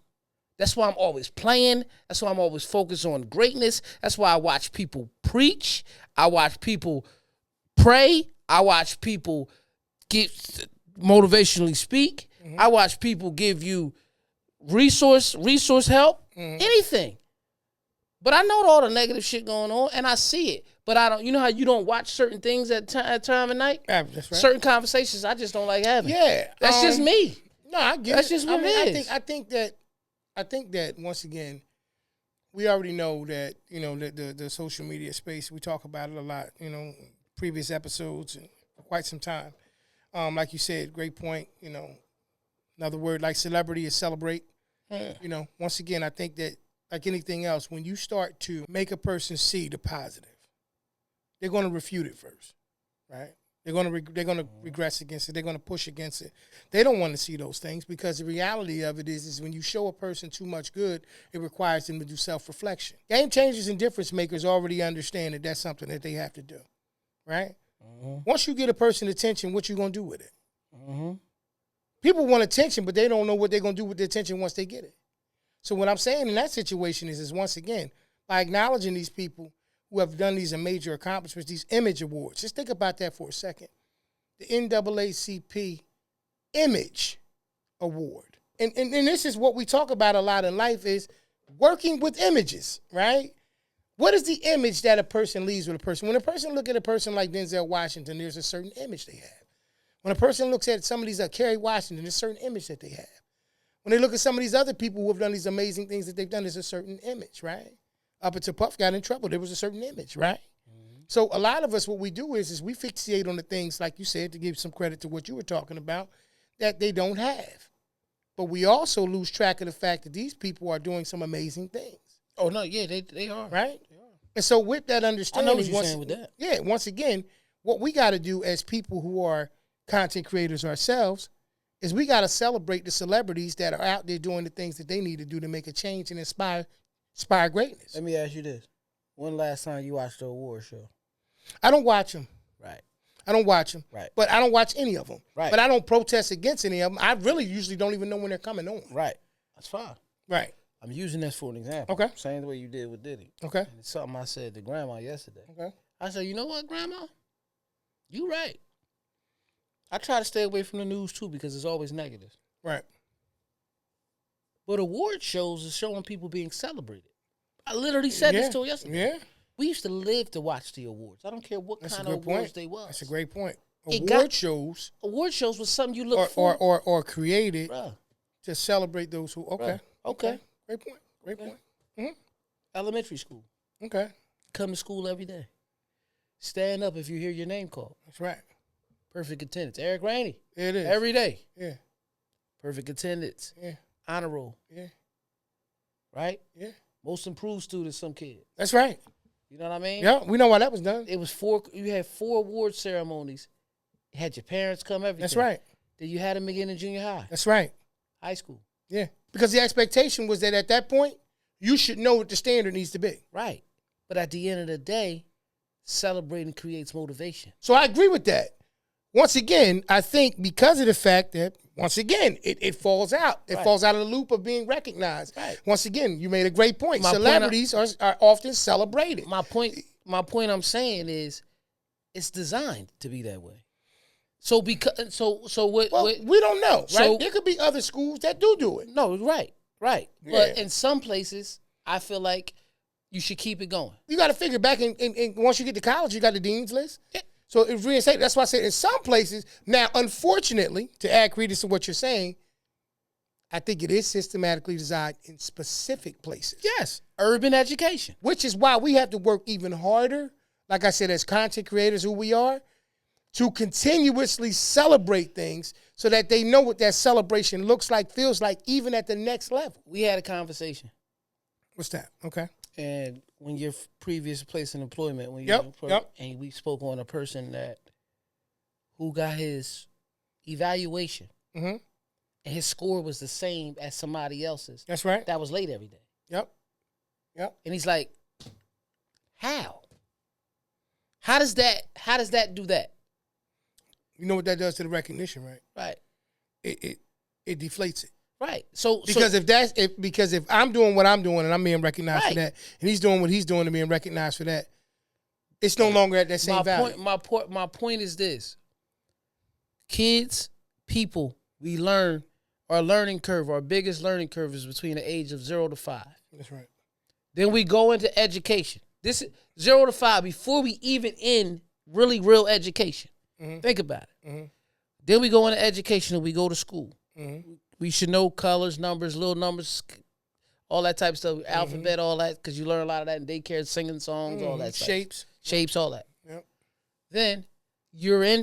That's why I'm always playing. That's why I'm always focused on greatness. That's why I watch people preach. I watch people pray. I watch people motivationally speak. I watch people give you resource help, anything. But I know all the negative shit going on, and I see it. But I don't. You know how you don't watch certain things at time of night? Yeah, that's right. Certain conversations I just don't like having. Yeah, that's just me. No, I get that's it. Just what it is. I think that once again, we already know that the social media space. We talk about it a lot. Previous episodes and for quite some time. Like you said, great point. Another word like celebrity is celebrate. Once again, I think that like anything else, when you start to make a person see the positive, they're going to refute it first, right? They're going to regress against it. They're going to push against it. They don't want to see those things because the reality of it is when you show a person too much good, it requires them to do self-reflection. Game changers and difference makers already understand that that's something that they have to do, right? Once you get a person attention, what you going to do with it? People want attention, but they don't know what they're going to do with the attention once they get it. So what I'm saying in that situation is once again, by acknowledging these people who have done these major accomplishments, these image awards. Just think about that for a second. The NAACP Image Award. And this is what we talk about a lot in life is working with images, right? What is the image that a person leaves with a person? When a person looks at a person like Denzel Washington, there's a certain image they have. When a person looks at some of these Kerry Washington, there's a certain image that they have. When they look at some of these other people who have done these amazing things that they've done, there's a certain image, right? Up until Puff got in trouble, there was a certain image, right? So a lot of us, what we do is we fixate on the things, like you said, to give some credit to what you were talking about, that they don't have. But we also lose track of the fact that these people are doing some amazing things. Oh, no, yeah, they are. Right? They are. And so with that understanding, I know what you're saying with that. Yeah, once again, what we got to do as people who are content creators ourselves is we got to celebrate the celebrities that are out there doing the things that they need to do to make a change and inspire greatness. Let me ask you this. When last time you watched the award show? I don't watch them. Right. I don't watch them. Right. But I don't watch any of them. Right. But I don't protest against any of them. I really usually don't even know when they're coming on. Right. That's fine. Right. I'm using this for an example. Okay. Same way you did with Diddy. Okay. And it's something I said to Grandma yesterday. Okay. I said, you know what, Grandma? You right. I try to stay away from the news, too, because it's always negative. Right. But award shows is showing people being celebrated. I literally said this to her yesterday. Yeah. We used to live to watch the awards. I don't care what kind of awards they was. That's a great point. Award shows was something you look for. Or created Bruh. to celebrate those who, okay. Okay. Great point. Great point. Mm-hmm. Elementary school. Okay. Come to school every day. Stand up if you hear your name called. That's right. Perfect attendance. Eric Rainey. It is. Every day. Yeah. Perfect attendance. Yeah. Honor roll. Yeah. Right? Yeah. Most improved student, some kid. That's right. You know what I mean? Yeah, we know why that was done. It was you had 4 award ceremonies. You had your parents come, everything. That's right. Then you had them again in junior high. That's right. High school. Yeah. Because the expectation was that at that point, you should know what the standard needs to be. Right. But at the end of the day, celebrating creates motivation. So I agree with that. Once again, I think because of the fact that, once again, it falls out. It falls out of the loop of being recognized. Right. Once again, you made a great point. Celebrities are often celebrated. My point I'm saying is it's designed to be that way. So what we don't know, right? So, there could be other schools that do it. No, right. Yeah. But in some places, I feel like you should keep it going. You got to figure back in once you get to college, you got the dean's list. Yeah. So it's reinstated. That's why I said in some places, now, unfortunately, to add credence to what you're saying, I think it is systematically designed in specific places. Yes. Urban education. Which is why we have to work even harder, like I said, as content creators who we are, to continuously celebrate things so that they know what that celebration looks like, feels like, even at the next level. We had a conversation. What's that? Okay. And when your previous place in employment, and we spoke on a person who got his evaluation, and his score was the same as somebody else's. That's right. That was late every day. Yep. And he's like, how? How does that do that? You know what that does to the recognition, right? Right. It deflates it. Right. Because if I'm doing what I'm doing and I'm being recognized for that, and he's doing what he's doing and being recognized for that, it's no longer at that same value. My point is this. Kids, people, we learn, our learning curve, our biggest learning curve is between the age of 0 to 5. That's right. Then we go into education. This is 0 to 5 before we even end really real education. Mm-hmm. Think about it. Mm-hmm. Then we go into education and we go to school. Mm-hmm. We should know colors, numbers, little numbers, all that type of stuff, alphabet, all that, because you learn a lot of that in daycare, singing songs, all that stuff. Shapes, all that. Yep. Then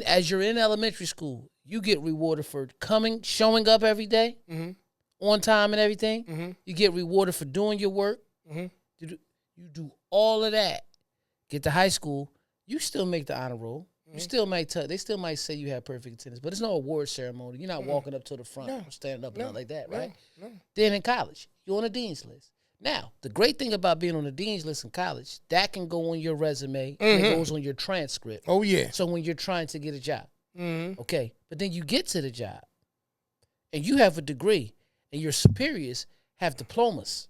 as you're in elementary school, you get rewarded for showing up every day, on time and everything. Mm-hmm. You get rewarded for doing your work. Mm-hmm. You do all of that. Get to high school, you still make the honor roll. You still might they still might say you have perfect attendance, but it's no award ceremony. You're not walking up to the front or standing up and nothing like that, right? No. Then in college, you're on a dean's list. Now, the great thing about being on the dean's list in college, that can go on your resume. And it goes on your transcript. Oh, yeah. So when you're trying to get a job. Okay. But then you get to the job, and you have a degree, and your superiors have diplomas,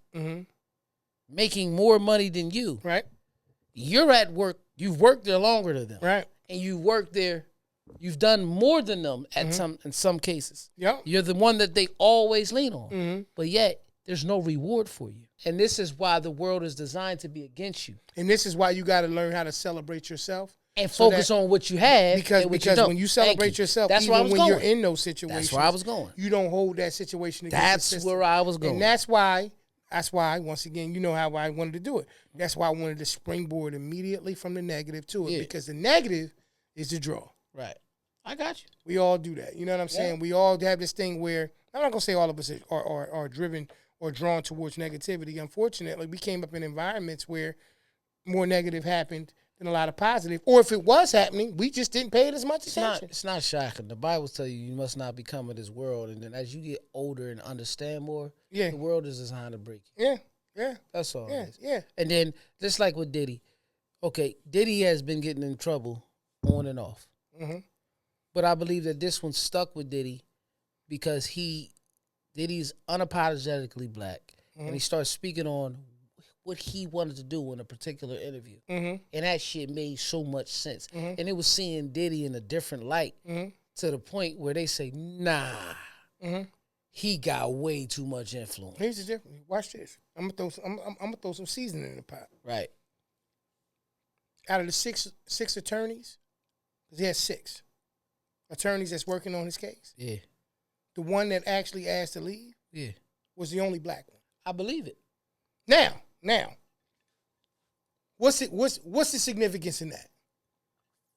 making more money than you. Right. You're at work. You've worked there longer than them. Right. And you work there, you've done more than them in some cases. Yep. You're the one that they always lean on. But yet, there's no reward for you. And this is why the world is designed to be against you. And this is why you got to learn how to celebrate yourself. And focus on what you have. Because when you celebrate yourself, that's even when you're in those situations. That's where I was going. You don't hold that situation against That's where I was going. And that's why, once again, you know how I wanted to do it. That's why I wanted to springboard immediately from the negative to it. Because the negative is the draw. Right. I got you. We all do that. You know what I'm saying? We all have this thing where, I'm not going to say all of us are driven or drawn towards negativity. Unfortunately, we came up in environments where more negative happened than a lot of positive. Or if it was happening, we just didn't pay it as much attention. It's not shocking. The Bible tells you must not become of this world. And then as you get older and understand more, the world is designed to break you. Yeah. That's all it is. Yeah. And then, just like with Diddy, Diddy has been getting in trouble on and off. Mm-hmm. But I believe that this one stuck with Diddy because Diddy's unapologetically black. And he starts speaking on what he wanted to do in a particular interview. And that shit made so much sense. And it was seeing Diddy in a different light to the point where they say, nah, he got way too much influence. Here's the difference. Watch this. I'm gonna throw some seasoning in the pot. Right. Out of the six attorneys, because he has 6 attorneys that's working on his case. Yeah. The one that actually asked to leave was the only black one. I believe it. Now, what's the significance in that?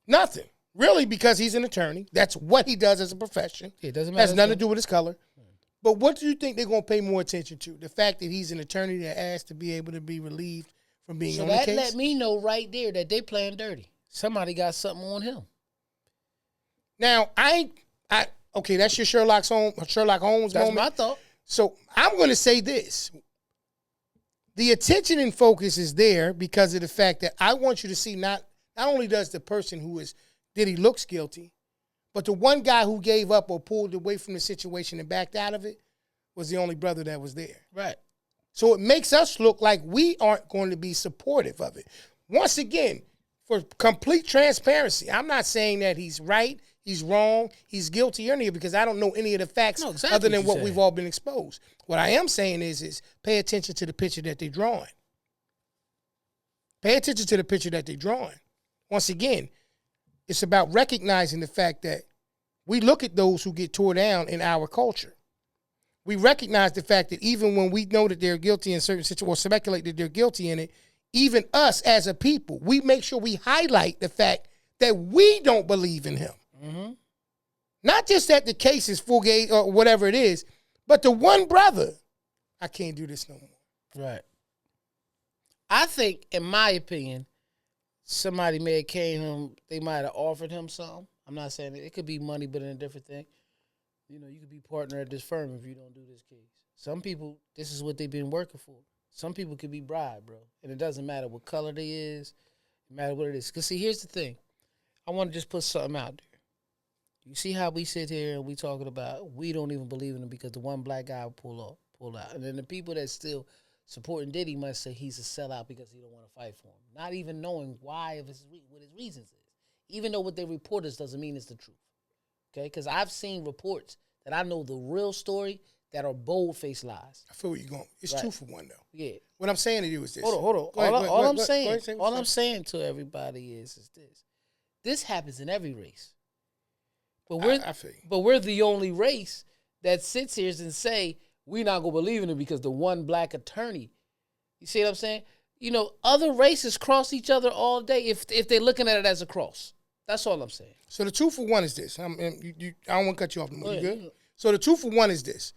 Nothing. Really, because he's an attorney. That's what he does as a profession. It doesn't matter. Has nothing to do with his color. But what do you think they're going to pay more attention to? The fact that he's an attorney that asked to be able to be relieved from being on the case? So that let me know right there that they playing dirty. Somebody got something on him. Now, okay, that's your Sherlock Holmes moment. That's my thought. So I'm going to say this. The attention and focus is there because of the fact that I want you to see not only does the person Diddy looks guilty, but the one guy who gave up or pulled away from the situation and backed out of it was the only brother that was there. Right. So it makes us look like we aren't going to be supportive of it. Once again, for complete transparency, I'm not saying that he's right, he's wrong, he's guilty or anything because I don't know any of the facts other than what we've all been exposed. What I am saying is pay attention to the picture that they're drawing. Pay attention to the picture that they're drawing. Once again, it's about recognizing the fact that we look at those who get tore down in our culture. We recognize the fact that even when we know that they're guilty in certain situations or speculate that they're guilty in it, even us as a people, we make sure we highlight the fact that we don't believe in him. Mm-hmm. Not just that the case is full gate or whatever it is, but the one brother, I can't do this no more. Right. I think, in my opinion, somebody may have came him, they might have offered him something. I'm not saying it could be money, but in a different thing. You know, you could be partner at this firm if you don't do this case. Some people, this is what they've been working for. Some people could be bribed, bro. And it doesn't matter what color they is. It matters what it is. Because, see, here's the thing. I want to just put something out there. You see how we sit here and we talking about we don't even believe in him because the one black guy will pull out. And then the people that still supporting Diddy must say he's a sellout because he don't want to fight for him, not even knowing what his reasons is. Even though what they report us doesn't mean it's the truth. Okay, because I've seen reports that I know the real story that are bold-faced lies. I feel where you're going. It's 2 for 1 though. Yeah. What I'm saying to you is this. Hold on. All I'm saying to everybody is this. This happens in every race. But I feel you. But we're the only race that sits here and say we're not gonna believe in it because the one black attorney. You see what I'm saying? You know, other races cross each other all day if they're looking at it as a cross. That's all I'm saying. So the 2 for 1 is this. I don't want to cut you off. You good? So the 2 for 1 is this.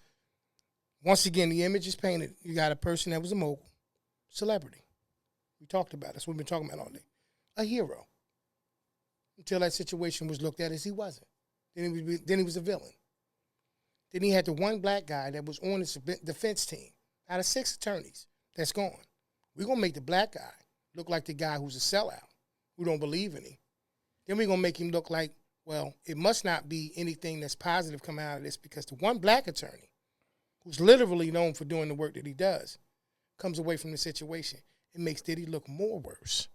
Once again, the image is painted. You got a person that was a mogul, celebrity. We talked about it. That's what we've been talking about all day. A hero. Until that situation was looked at as he wasn't. Then he was a villain. Then he had the one black guy that was on his defense team out of 6 attorneys that's gone. We're going to make the black guy look like the guy who's a sellout, who don't believe in him. Then we're going to make him look like, well, it must not be anything that's positive coming out of this because the one black attorney, who's literally known for doing the work that he does, comes away from the situation. It makes Diddy look more worse,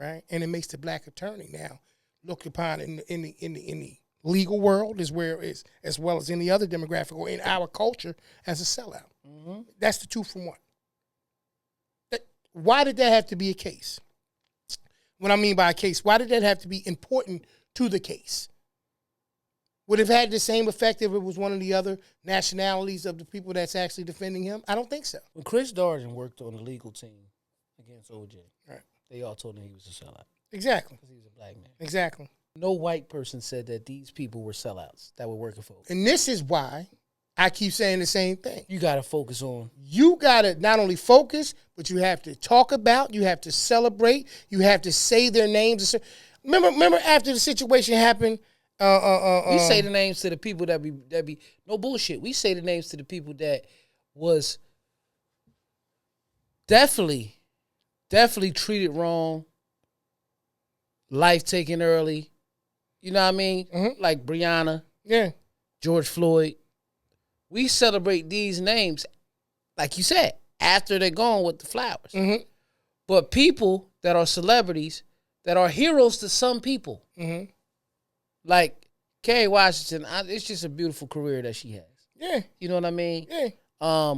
right? And it makes the black attorney now looked upon in the legal world as well as any other demographic or in our culture as a sellout. Mm-hmm. That's the 2 for 1. Why did that have to be a case? What I mean by a case, why did that have to be important to the case? Would it have had the same effect if it was one of the other nationalities of the people that's actually defending him? I don't think so. When Chris Darden worked on the legal team against OJ, right, they all told him he was a sellout. Exactly. Because he was a black man. Exactly. No white person said that these people were sellouts that were working for OJ. And this is why I keep saying the same thing. You got to focus on. You got to not only focus, but you have to talk about, you have to celebrate, you have to say their names. Remember after the situation happened, we say the names to the people that be no bullshit. We say the names to the people that was definitely treated wrong, life taken early. You know what I mean? Mm-hmm. Like Breonna, George Floyd. We celebrate these names, like you said, after they're gone with the flowers. Mm-hmm. But people that are celebrities, that are heroes to some people, mm-hmm, like Kerry Washington, it's just a beautiful career that she has. Yeah. You know what I mean? Yeah.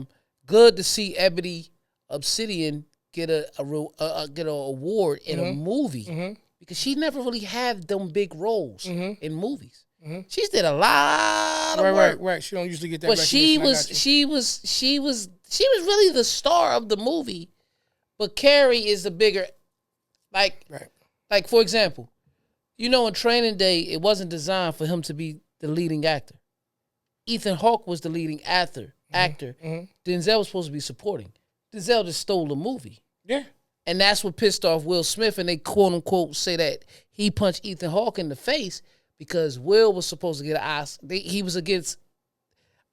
Good to see Ebony Obsidian get a award in a movie because she never really had them big roles in movies. Mm-hmm. She's did a lot of work. Right. She don't usually get that. But she was really the star of the movie. But Carrie is the bigger, like for example, you know, in Training Day, it wasn't designed for him to be the leading actor. Ethan Hawke was the leading actor. Mm-hmm. Denzel was supposed to be supporting. Denzel just stole the movie. Yeah. And that's what pissed off Will Smith, and they quote unquote say that he punched Ethan Hawke in the face. Because Will was supposed to get an Oscar.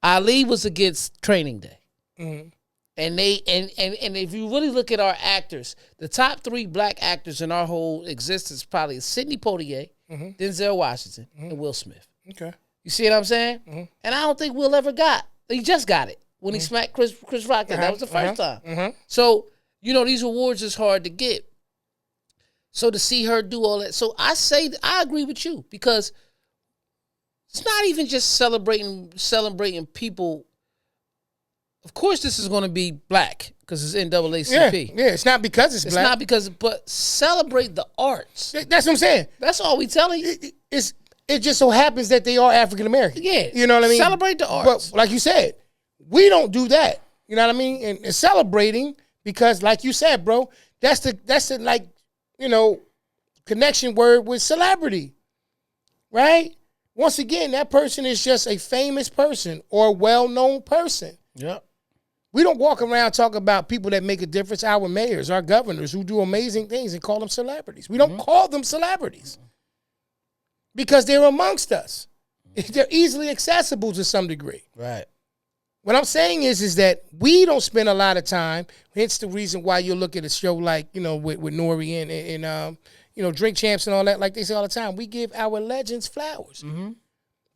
Ali was against Training Day. Mm-hmm. And if you really look at our actors, the top 3 black actors in our whole existence probably is Sidney Poitier, Denzel Washington, and Will Smith. Okay. You see what I'm saying? Mm-hmm. And I don't think Will ever he just got it when he smacked Chris Rock. That was the first time. Mm-hmm. So, you know, these awards is hard to get. So to see her do all that, so I agree with you because it's not even just celebrating people. Of course, this is going to be black because it's NAACP. Yeah, it's not because it's black. It's not because, but celebrate the arts. That's what I'm saying. That's all we telling you. It just so happens that they are African American. Yeah, you know what I mean. Celebrate the arts. But like you said, we don't do that. You know what I mean? And celebrating because, like you said, bro, that's the like. You know, connection word with celebrity, right? Once again, that person is just a famous person or a well-known person. Yep. We don't walk around talking about people that make a difference, our mayors, our governors who do amazing things and call them celebrities. We don't call them celebrities because they're amongst us. They're easily accessible to some degree. Right. What I'm saying is that we don't spend a lot of time. Hence the reason why you look at a show like, you know, with Nori and you know, Drink Champs and all that, like they say all the time, we give our legends flowers. Mm-hmm.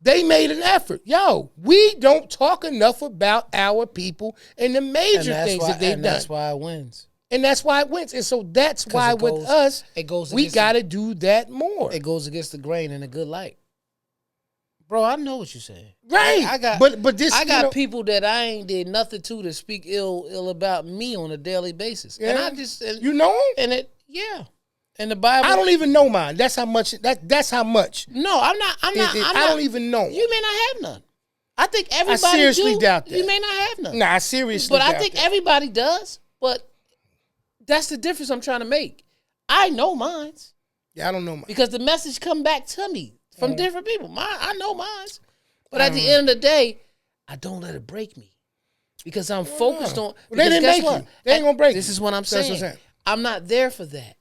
they made an effort. Yo, we don't talk enough about our people and the major things that they've done. That's why it wins. And that's why it wins. And so that's why with us, we got to do that more. It goes against the grain in a good light. Bro, I know what you're saying. Right. I got people that I ain't did nothing to speak ill about me on a daily basis. Yeah. And I just... You know them? And it... Yeah. In the Bible... I don't even know mine. That's how much... That's how much. No, I'm not... I don't even know. You may not have none. I think everybody I seriously doubt that. You may not have none. Nah, I seriously doubt that. But I think everybody does. But that's the difference I'm trying to make. I know mine. Yeah, I don't know mine. Because the message come back to me from different people. I know mine. But at the end of the day, I don't let it break me. Because I'm focused on... They didn't make you. They ain't going to break This is what I'm saying. I'm not there for that.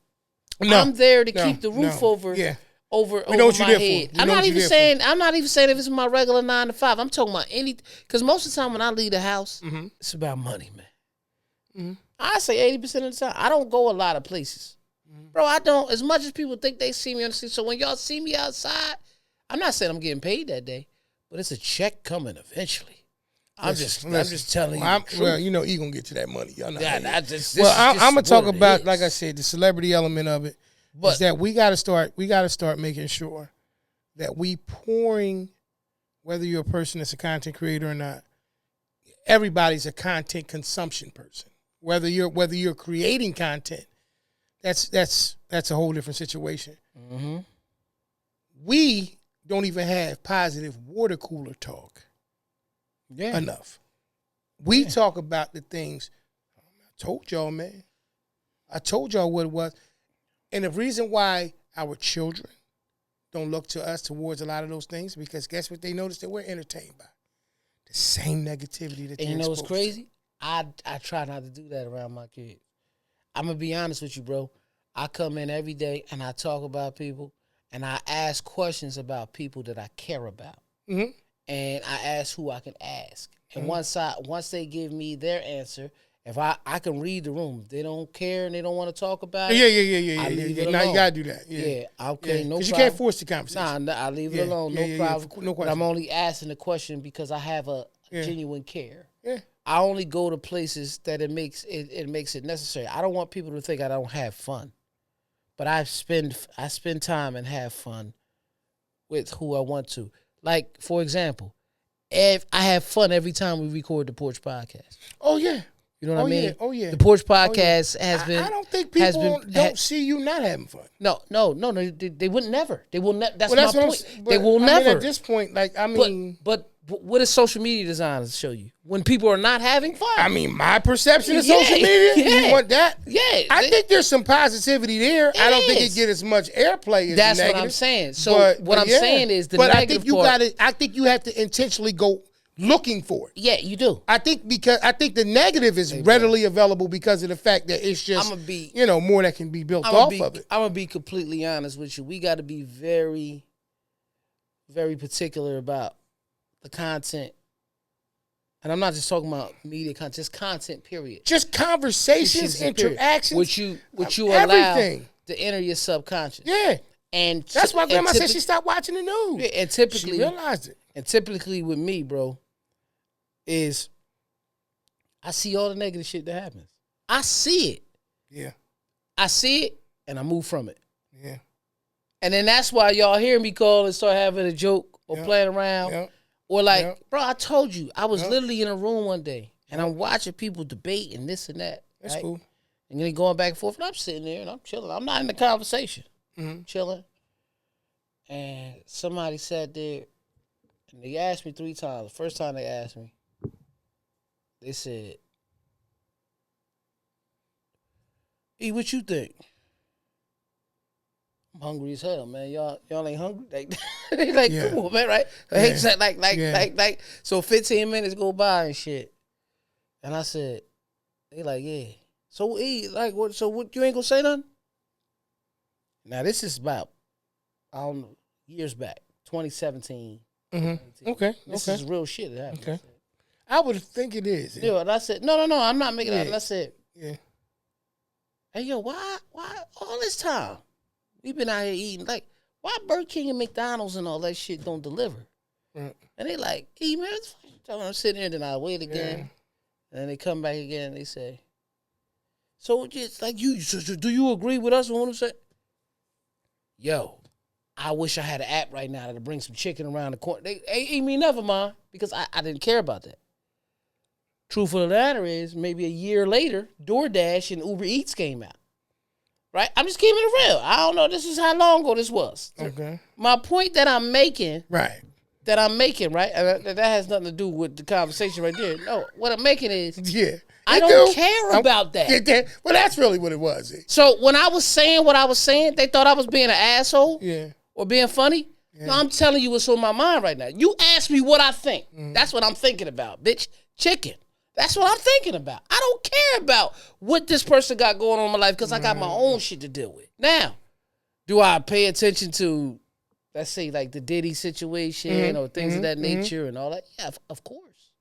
No, I'm there to keep the roof over my head. I'm not even saying if it's my regular 9 to 5. I'm talking about any... Because most of the time when I leave the house, it's about money, man. I say 80% of the time. I don't go a lot of places. Bro, I don't... As much as people think they see me on the street. So when y'all see me outside... I'm not saying I'm getting paid that day, but it's a check coming eventually. I'm just telling you the truth. Well, you know, he gonna get to that money. Y'all know. Yeah, I'm gonna talk about, like I said, the celebrity element of it. But is that we gotta start making sure that we pouring, whether you're a person that's a content creator or not, everybody's a content consumption person. Whether you're creating content, that's a whole different situation. Mm-hmm. We don't even have positive water cooler talk enough. We talk about the things. I told y'all, man. I told y'all what it was. And the reason why our children don't look to us towards a lot of those things, because guess what they notice that we're entertained by? The same negativity that they're exposed to. And you know what's crazy? I try not to do that around my kids. I'm going to be honest with you, bro. I come in every day and I talk about people. And I ask questions about people that I care about. Mm-hmm. And I ask who I can ask. And once they give me their answer, if I can read the room. If they don't care and they don't want to talk about it. Yeah. Now you got to do that. Yeah, okay, no problem. Because you can't force the conversation. Nah, I leave it alone. No problem. No question. But I'm only asking the question because I have a genuine care. Yeah. I only go to places that it makes it necessary. I don't want people to think I don't have fun. But I spend time and have fun with who I want to. Like, for example, I have fun every time we record the Porch Podcast. Oh, yeah. You know what I mean? Oh, yeah. The Porch Podcast has been... I don't think people don't see you not having fun. No. They would never. They will never. That's my point. They will never. never. At this point, But what does social media designers show you? When people are not having fun. I mean, my perception of social media, you want that? Yeah. I think there's some positivity there. I don't think it get as much airplay as that's the negative. What I'm saying. So what I'm saying is the negative I think you have to intentionally go looking for it. Yeah, you do. I think the negative is readily available because of the fact that it's just more that can be built off of it. I'm gonna be completely honest with you. We got to be very, very particular about the content. And I'm not just talking about media content, just content, period. Just conversations, interactions. Which you allow to enter your subconscious. Yeah. And that's why Grandma said she stopped watching the news. Yeah, and typically she realized it. And typically with me, bro, is I see all the negative shit that happens. I see it. Yeah. I see it and I move from it. Yeah. And then that's why y'all hear me call and start having a joke or playing around. Yep. Or bro, I told you, I was literally in a room one day and I'm watching people debate and this and that. That's cool. And then going back and forth, and I'm sitting there and I'm chilling. I'm not in the conversation. Mm-hmm. Chilling. And somebody sat there and they asked me 3 times. The first time they asked me, they said, "E, what you think?" I'm hungry as hell, man. Y'all ain't hungry? They like, come on, man, right? Like, so 15 minutes go by and shit. And I said, they like, yeah. So E, like, what? So what? You ain't gonna say nothing? Now this is about, I don't know, years back, 2017. Mm-hmm. Okay. This is real shit that happened. Okay. I would think it is. Yeah, and I said, no, I'm not making it. And I said, hey, yo, why all this time? We've been out here eating. Like, why Burger King and McDonald's and all that shit don't deliver? Right. And they like, hey, man, what the fuck you talking about? I'm sitting there, then I wait again. And then they come back again and they say, so just like do you agree with us on what I'm saying? Yo, I wish I had an app right now to bring some chicken around the corner. They ain't me never mind, because I didn't care about that. Truth of the matter is, maybe a year later, DoorDash and Uber Eats came out. Right? I'm just keeping it real. I don't know. This is how long ago this was. Okay. My point that I'm making. Right. Right? That has nothing to do with the conversation right there. No, what I'm making is. Yeah. I don't care about that. Well, that's really what it was. So when I was saying what I was saying, they thought I was being an asshole. Yeah. Or being funny. Yeah. No, I'm telling you what's on my mind right now. You ask me what I think. That's what I'm thinking about, bitch. Chicken. That's what I'm thinking about. I don't care about what this person got going on in my life, because I got my own shit to deal with. Now, do I pay attention to, let's say, like the Diddy situation or things of that nature and all that? Yeah, of course.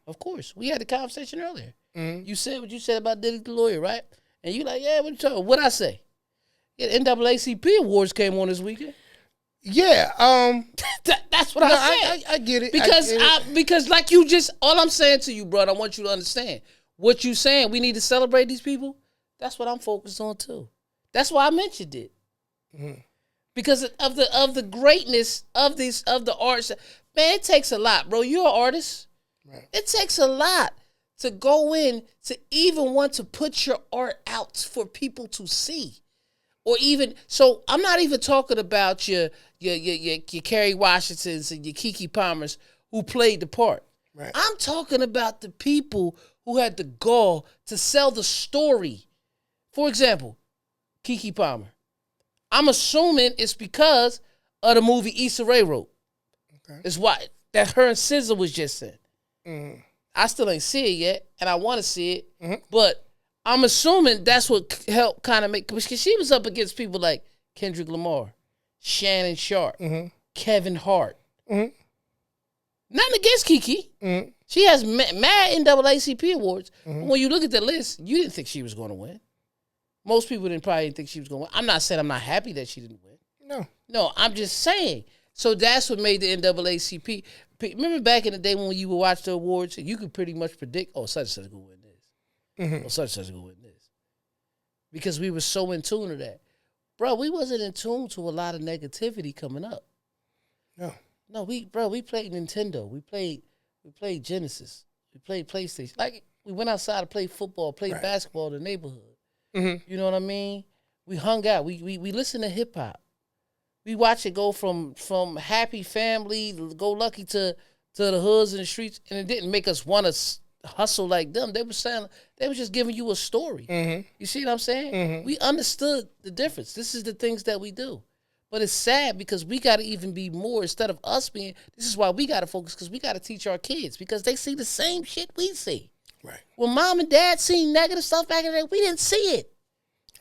Of course. We had the conversation earlier. You said what you said about Diddy the lawyer, right? And you like, yeah, what you talking about? What'd I say? Yeah, NAACP awards came on this weekend. Yeah, that's what I said. I get it. Because like you just, all I'm saying to you, brother, I want you to understand what you saying. We need to celebrate these people. That's what I'm focused on too. That's why I mentioned it. Because of the greatness of the arts. Man, it takes a lot, bro. You're an artist. Right. It takes a lot to go in to even want to put your art out for people to see. Or even, so I'm not even talking about your Kerry Washingtons and your Keke Palmers who played the part. Right. I'm talking about the people who had the gall to sell the story. For example, Keke Palmer. I'm assuming it's because of the movie Issa Rae wrote. Okay. It's why that her and SZA was just in. I still ain't see it yet, and I want to see it, but I'm assuming that's what helped kind of make, because she was up against people like Kendrick Lamar, Shannon Sharp, Kevin Hart. Nothing against Keke. She has mad NAACP awards. When you look at the list, you didn't think she was going to win. Most people probably didn't think she was going to win. I'm not saying I'm not happy that she didn't win. No, I'm just saying. So that's what made the NAACP. Remember back in the day when you would watch the awards, you could pretty much predict, oh, such and such is going to win this. Or such and such is going to win this. Because we were so in tune to that. Bro, we wasn't in tune to a lot of negativity coming up. No, we played Nintendo. We played Genesis. We played PlayStation. Like, we went outside to play football, played basketball in the neighborhood. You know what I mean? We hung out. We listened to hip hop. We watched it go from happy family, go lucky to the hoods and the streets, and it didn't make us want to hustle like them. They were just giving you a story. You see what I'm saying? We understood the difference. This is the things that we do. But it's sad because we got to even be more, instead of us being, this is why we got to focus, because we got to teach our kids, because they see the same shit we see. Right. When mom and dad seen negative stuff back in the day, we didn't see it.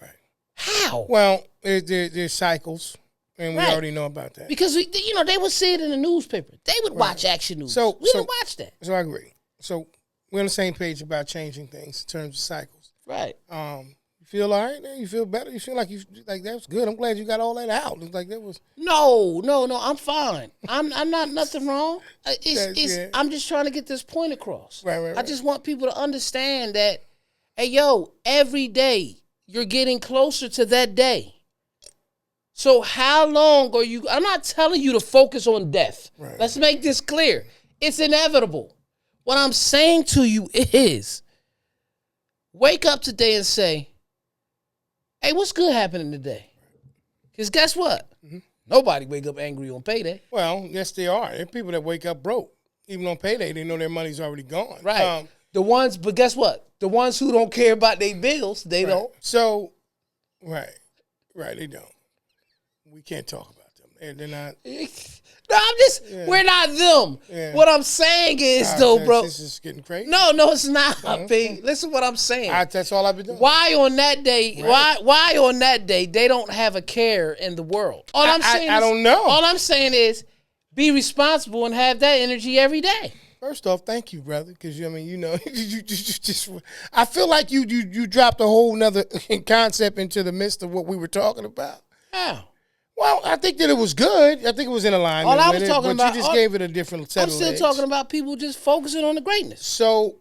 Right. How? Well, there's cycles. And we already know about that. Because, they would see it in the newspaper. They would watch Action News. We didn't watch that. So I agree. So we're on the same page about changing things in terms of cycles. Right. You feel all right now? You feel better? You feel like that was good? I'm glad you got all that out. It's like that was... No, I'm fine. I'm not nothing wrong. I'm just trying to get this point across. Right. I just want people to understand that, hey, yo, every day you're getting closer to that day. So how long are you... I'm not telling you to focus on death. Right. Let's make this clear. It's inevitable. What I'm saying to you is, wake up today and say, hey, what's good happening today? Because guess what? Nobody wake up angry on payday. Well, yes, they are. There are people that wake up broke. Even on payday, they know their money's already gone. Right. But guess what? The ones who don't care about their bills, they don't. So, right, they don't. We can't talk about them. They're not. No, we're not them. Yeah. What I'm saying is, bro. This is getting crazy. No, it's not, P. Listen to what I'm saying. That's all I've been doing. Why on that day, why on that day, they don't have a care in the world? I don't know. All I'm saying is, be responsible and have that energy every day. First off, thank you, brother, because you just. I feel like you dropped a whole nother concept into the midst of what we were talking about. How? Well, I think that it was good. I think it was in alignment. All I was talking about, you just gave it a different set of legs. I'm still talking about people just focusing on the greatness. So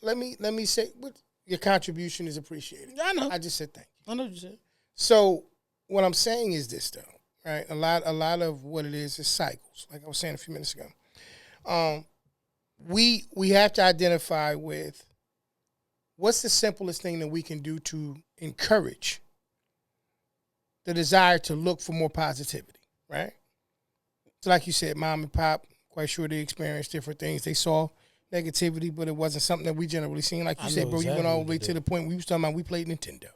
let me say, your contribution is appreciated. I know. I just said thank you. I know what you said. So what I'm saying is this, though, right? A lot of what it is cycles. Like I was saying a few minutes ago. We have to identify with what's the simplest thing that we can do to encourage the desire to look for more positivity, right? So like you said, mom and pop, quite sure they experienced different things. They saw negativity, but it wasn't something that we generally seen. Like you said, bro, exactly. You went all the way to the point we was talking about we played Nintendo.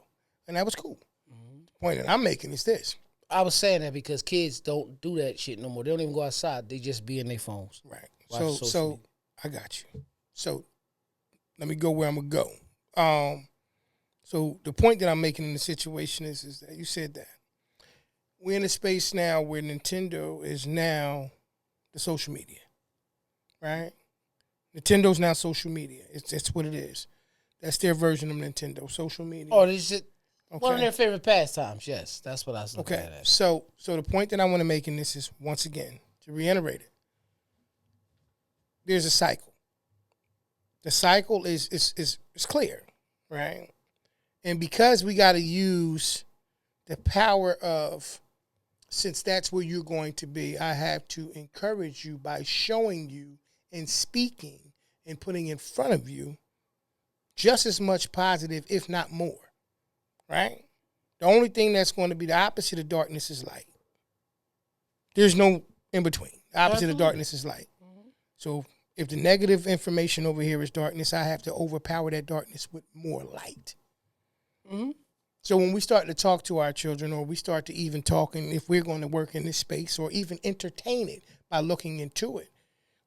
And that was cool. Mm-hmm. The point that I'm making is this. I was saying that because kids don't do that shit no more. They don't even go outside. They just be in their phones. Right. So I got you. So let me go where I'm going to go. So the point that I'm making in the situation is that you said that we're in a space now where Nintendo is now the social media, right? Nintendo's now social media. It's what it is. That's their version of Nintendo, social media. Oh, this is one of their favorite pastimes. Yes, that's what I was looking at. So the point that I want to make in this is, once again, to reiterate it, there's a cycle. The cycle is clear, right? And because we got to use the power of, since that's where you're going to be, I have to encourage you by showing you and speaking and putting in front of you just as much positive, if not more, right? The only thing that's going to be the opposite of darkness is light. There's no in between. The opposite of darkness is light. Mm-hmm. So if the negative information over here is darkness, I have to overpower that darkness with more light. Mm-hmm. So when we start to talk to our children, or we start to even talking, if we're going to work in this space or even entertain it by looking into it,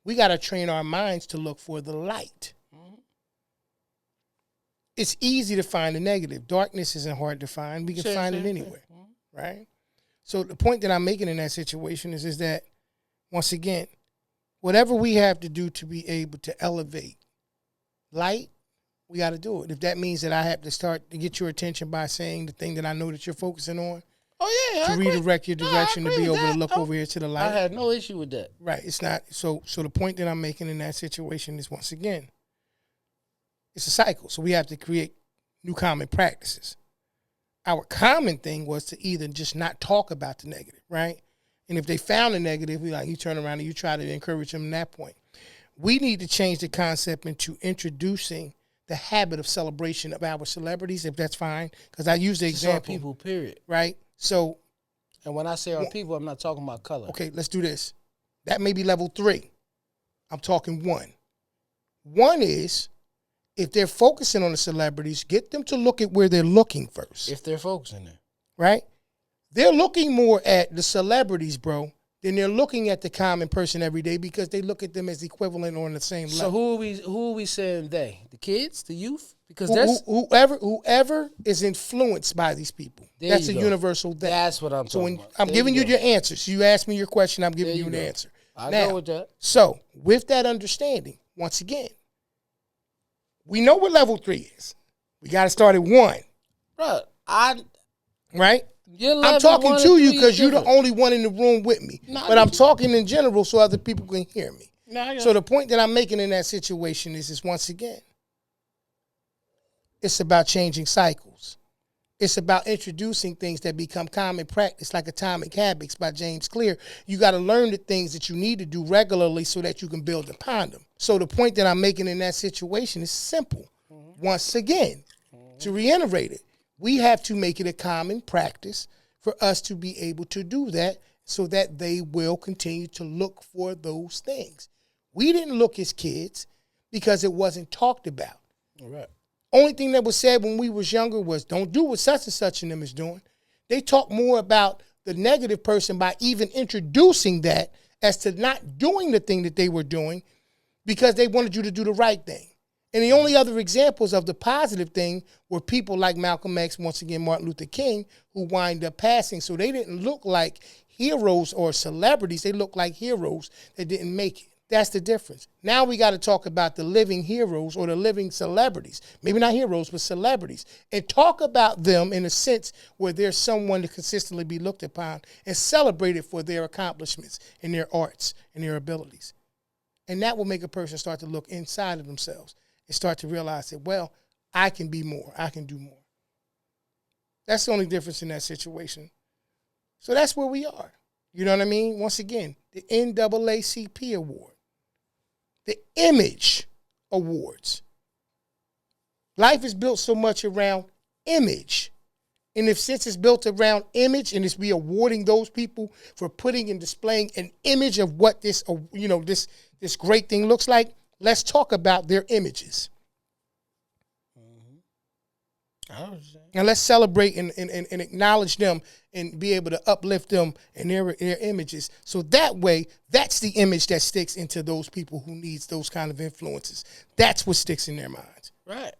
we got to train our minds to look for the light. Mm-hmm. It's easy to find the negative. Darkness isn't hard to find. We can find it anywhere, right? So the point that I'm making in that situation is that, once again, whatever we have to do to be able to elevate light, we got to do it. If that means that I have to start to get your attention by saying the thing that I know that you're focusing on, to redirect your direction, to be able to look over here to the light. I had no issue with that. Right. It's not. So the point that I'm making in that situation is, once again, it's a cycle. So we have to create new common practices. Our common thing was to either just not talk about the negative, right? And if they found the negative, you turn around and you try to encourage them at that point. We need to change the concept into introducing the habit of celebration of our celebrities, if that's fine, because I use the example. Our people, period. Right? So. And when I say our people, I'm not talking about color. Okay, let's do this. That may be level 3. I'm talking 1. 1 is, if they're focusing on the celebrities, get them to look at where they're looking first. If they're focusing there. Right? They're looking more at the celebrities, bro, than they're looking at the common person every day, because they look at them as equivalent or on the same level. So who are we saying they? The kids? The youth? Because whoever is influenced by these people. That's a universal thing. That's what I'm talking about. I'm giving you your answers. You asked me your question, I'm giving you the answer. I go with that. So, with that understanding, once again, we know what level 3 is. We got to start at 1. Bro, right? I'm talking to you because you're the only one in the room with me. But I'm talking in general so other people can hear me. So the point that I'm making in that situation is once again, it's about changing cycles. It's about introducing things that become common practice, like Atomic Habits by James Clear. You got to learn the things that you need to do regularly so that you can build upon them. So the point that I'm making in that situation is simple. Mm-hmm. Once again, to reiterate it, we have to make it a common practice for us to be able to do that, so that they will continue to look for those things. We didn't look as kids because it wasn't talked about. All right. Only thing that was said when we was younger was, don't do what such and such and them is doing. They talk more about the negative person by even introducing that as to not doing the thing that they were doing, because they wanted you to do the right thing. And the only other examples of the positive thing were people like Malcolm X, once again, Martin Luther King, who wind up passing. So they didn't look like heroes or celebrities. They looked like heroes that didn't make it. That's the difference. Now we got to talk about the living heroes or the living celebrities. Maybe not heroes, but celebrities. And talk about them in a sense where there's someone to consistently be looked upon and celebrated for their accomplishments and their arts and their abilities. And that will make a person start to look inside of themselves and start to realize that, well, I can be more. I can do more. That's the only difference in that situation. So that's where we are. You know what I mean? Once again, the NAACP award. The image awards. Life is built so much around image. And if since it's built around image and it's we awarding those people for putting and displaying an image of what this, this great thing looks like, let's talk about their images. And let's celebrate and acknowledge them and be able to uplift them and their images. So that way, that's the image that sticks into those people who needs those kind of influences. That's what sticks in their minds. Right.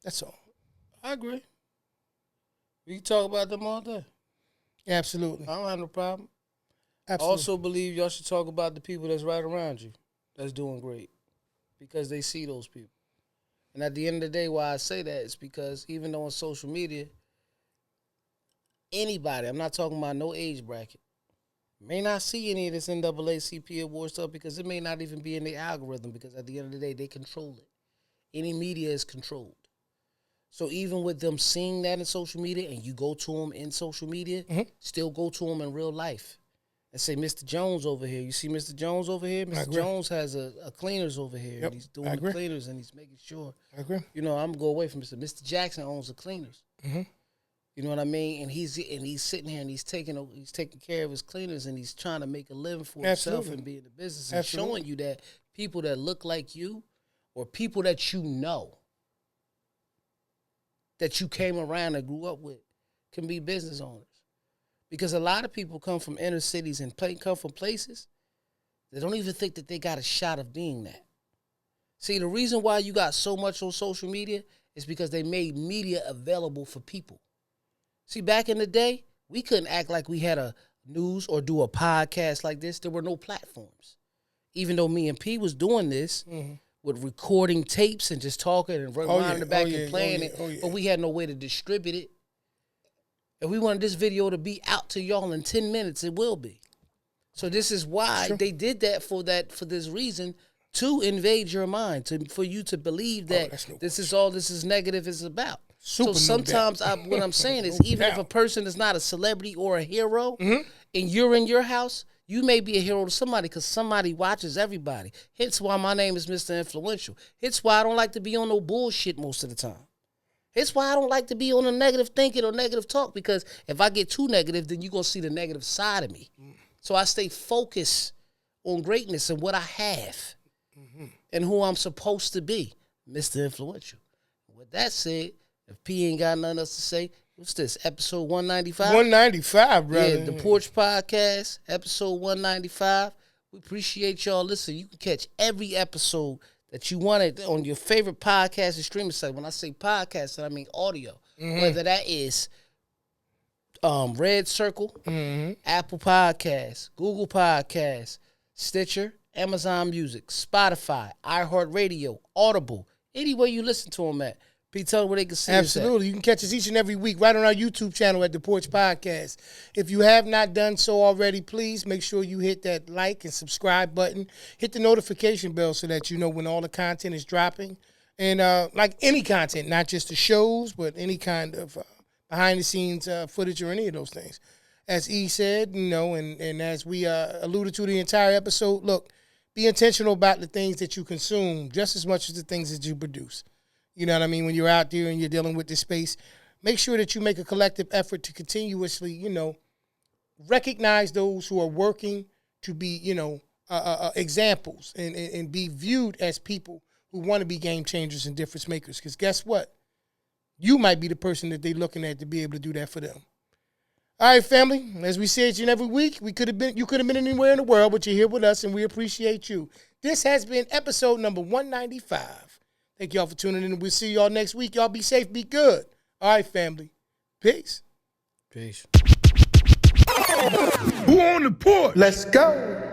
That's all. I agree. We can talk about them all day. Absolutely. I don't have no problem. Absolutely. I also believe y'all should talk about the people that's right around you that's doing great because they see those people. And at the end of the day, why I say that is because even though on social media, anybody, I'm not talking about no age bracket, may not see any of this NAACP award stuff because it may not even be in the algorithm because at the end of the day, they control it. Any media is controlled. So even with them seeing that in social media and you go to them in social media, still go to them in real life. And say, Mr. Jones over here. You see Mr. Jones over here? Mr. Jones has a cleaners over here. Yep. And he's doing the cleaners and he's making sure. I agree. You know, I'm going to go away from Mr. Jackson owns the cleaners. You know what I mean? And he's sitting here and he's taking care of his cleaners and he's trying to make a living for himself and be in the business and showing you that people that look like you or people that you know that you came around and grew up with can be business owners. Because a lot of people come from inner cities and come from places they don't even think that they got a shot of being that. See, the reason why you got so much on social media is because they made media available for people. See, back in the day, we couldn't act like we had a news or do a podcast like this. There were no platforms. Even though me and P was doing this with recording tapes and just talking and running the back and playing it, but we had no way to distribute it. If we wanted this video to be out to y'all in 10 minutes, it will be. So this is why they did that for this reason, to invade your mind, for you to believe that this is all this is negative is about. So sometimes what I'm saying is even if a person is not a celebrity or a hero and you're in your house, you may be a hero to somebody because somebody watches everybody. Hence why my name is Mr. Influential. Hence why I don't like to be on no bullshit most of the time. It's why I don't like to be on a negative thinking or negative talk because if I get too negative, then you're going to see the negative side of me. So I stay focused on greatness and what I have and who I'm supposed to be, Mr. Influential. With that said, if P ain't got nothing else to say, what's this, episode 195? 195, brother. Yeah, the Porch Podcast, episode 195. We appreciate y'all listening. You can catch every episode that you wanted on your favorite podcast and streaming site. When I say podcast, I mean audio. Whether that is Red Circle, Apple Podcasts, Google Podcasts, Stitcher, Amazon Music, Spotify, iHeartRadio, Audible, anywhere you listen to them at. Pete, tell them where they can see us. Absolutely. You can catch us each and every week right on our YouTube channel at The Porch Podcast. If you have not done so already, please make sure you hit that like and subscribe button. Hit the notification bell so that you know when all the content is dropping. And like any content, not just the shows, but any kind of behind-the-scenes footage or any of those things. As E said, and as we alluded to the entire episode, look, be intentional about the things that you consume just as much as the things that you produce. You know what I mean? When you're out there and you're dealing with this space, make sure that you make a collective effort to continuously, recognize those who are working to be, examples and be viewed as people who want to be game changers and difference makers. Because guess what? You might be the person that they're looking at to be able to do that for them. All right, family. As we say each and every week, you could have been anywhere in the world, but you're here with us, and we appreciate you. This has been episode number 195. Thank y'all for tuning in, and we'll see y'all next week. Y'all be safe, be good. All right, family. Peace. Peace. Who on the porch? Let's go.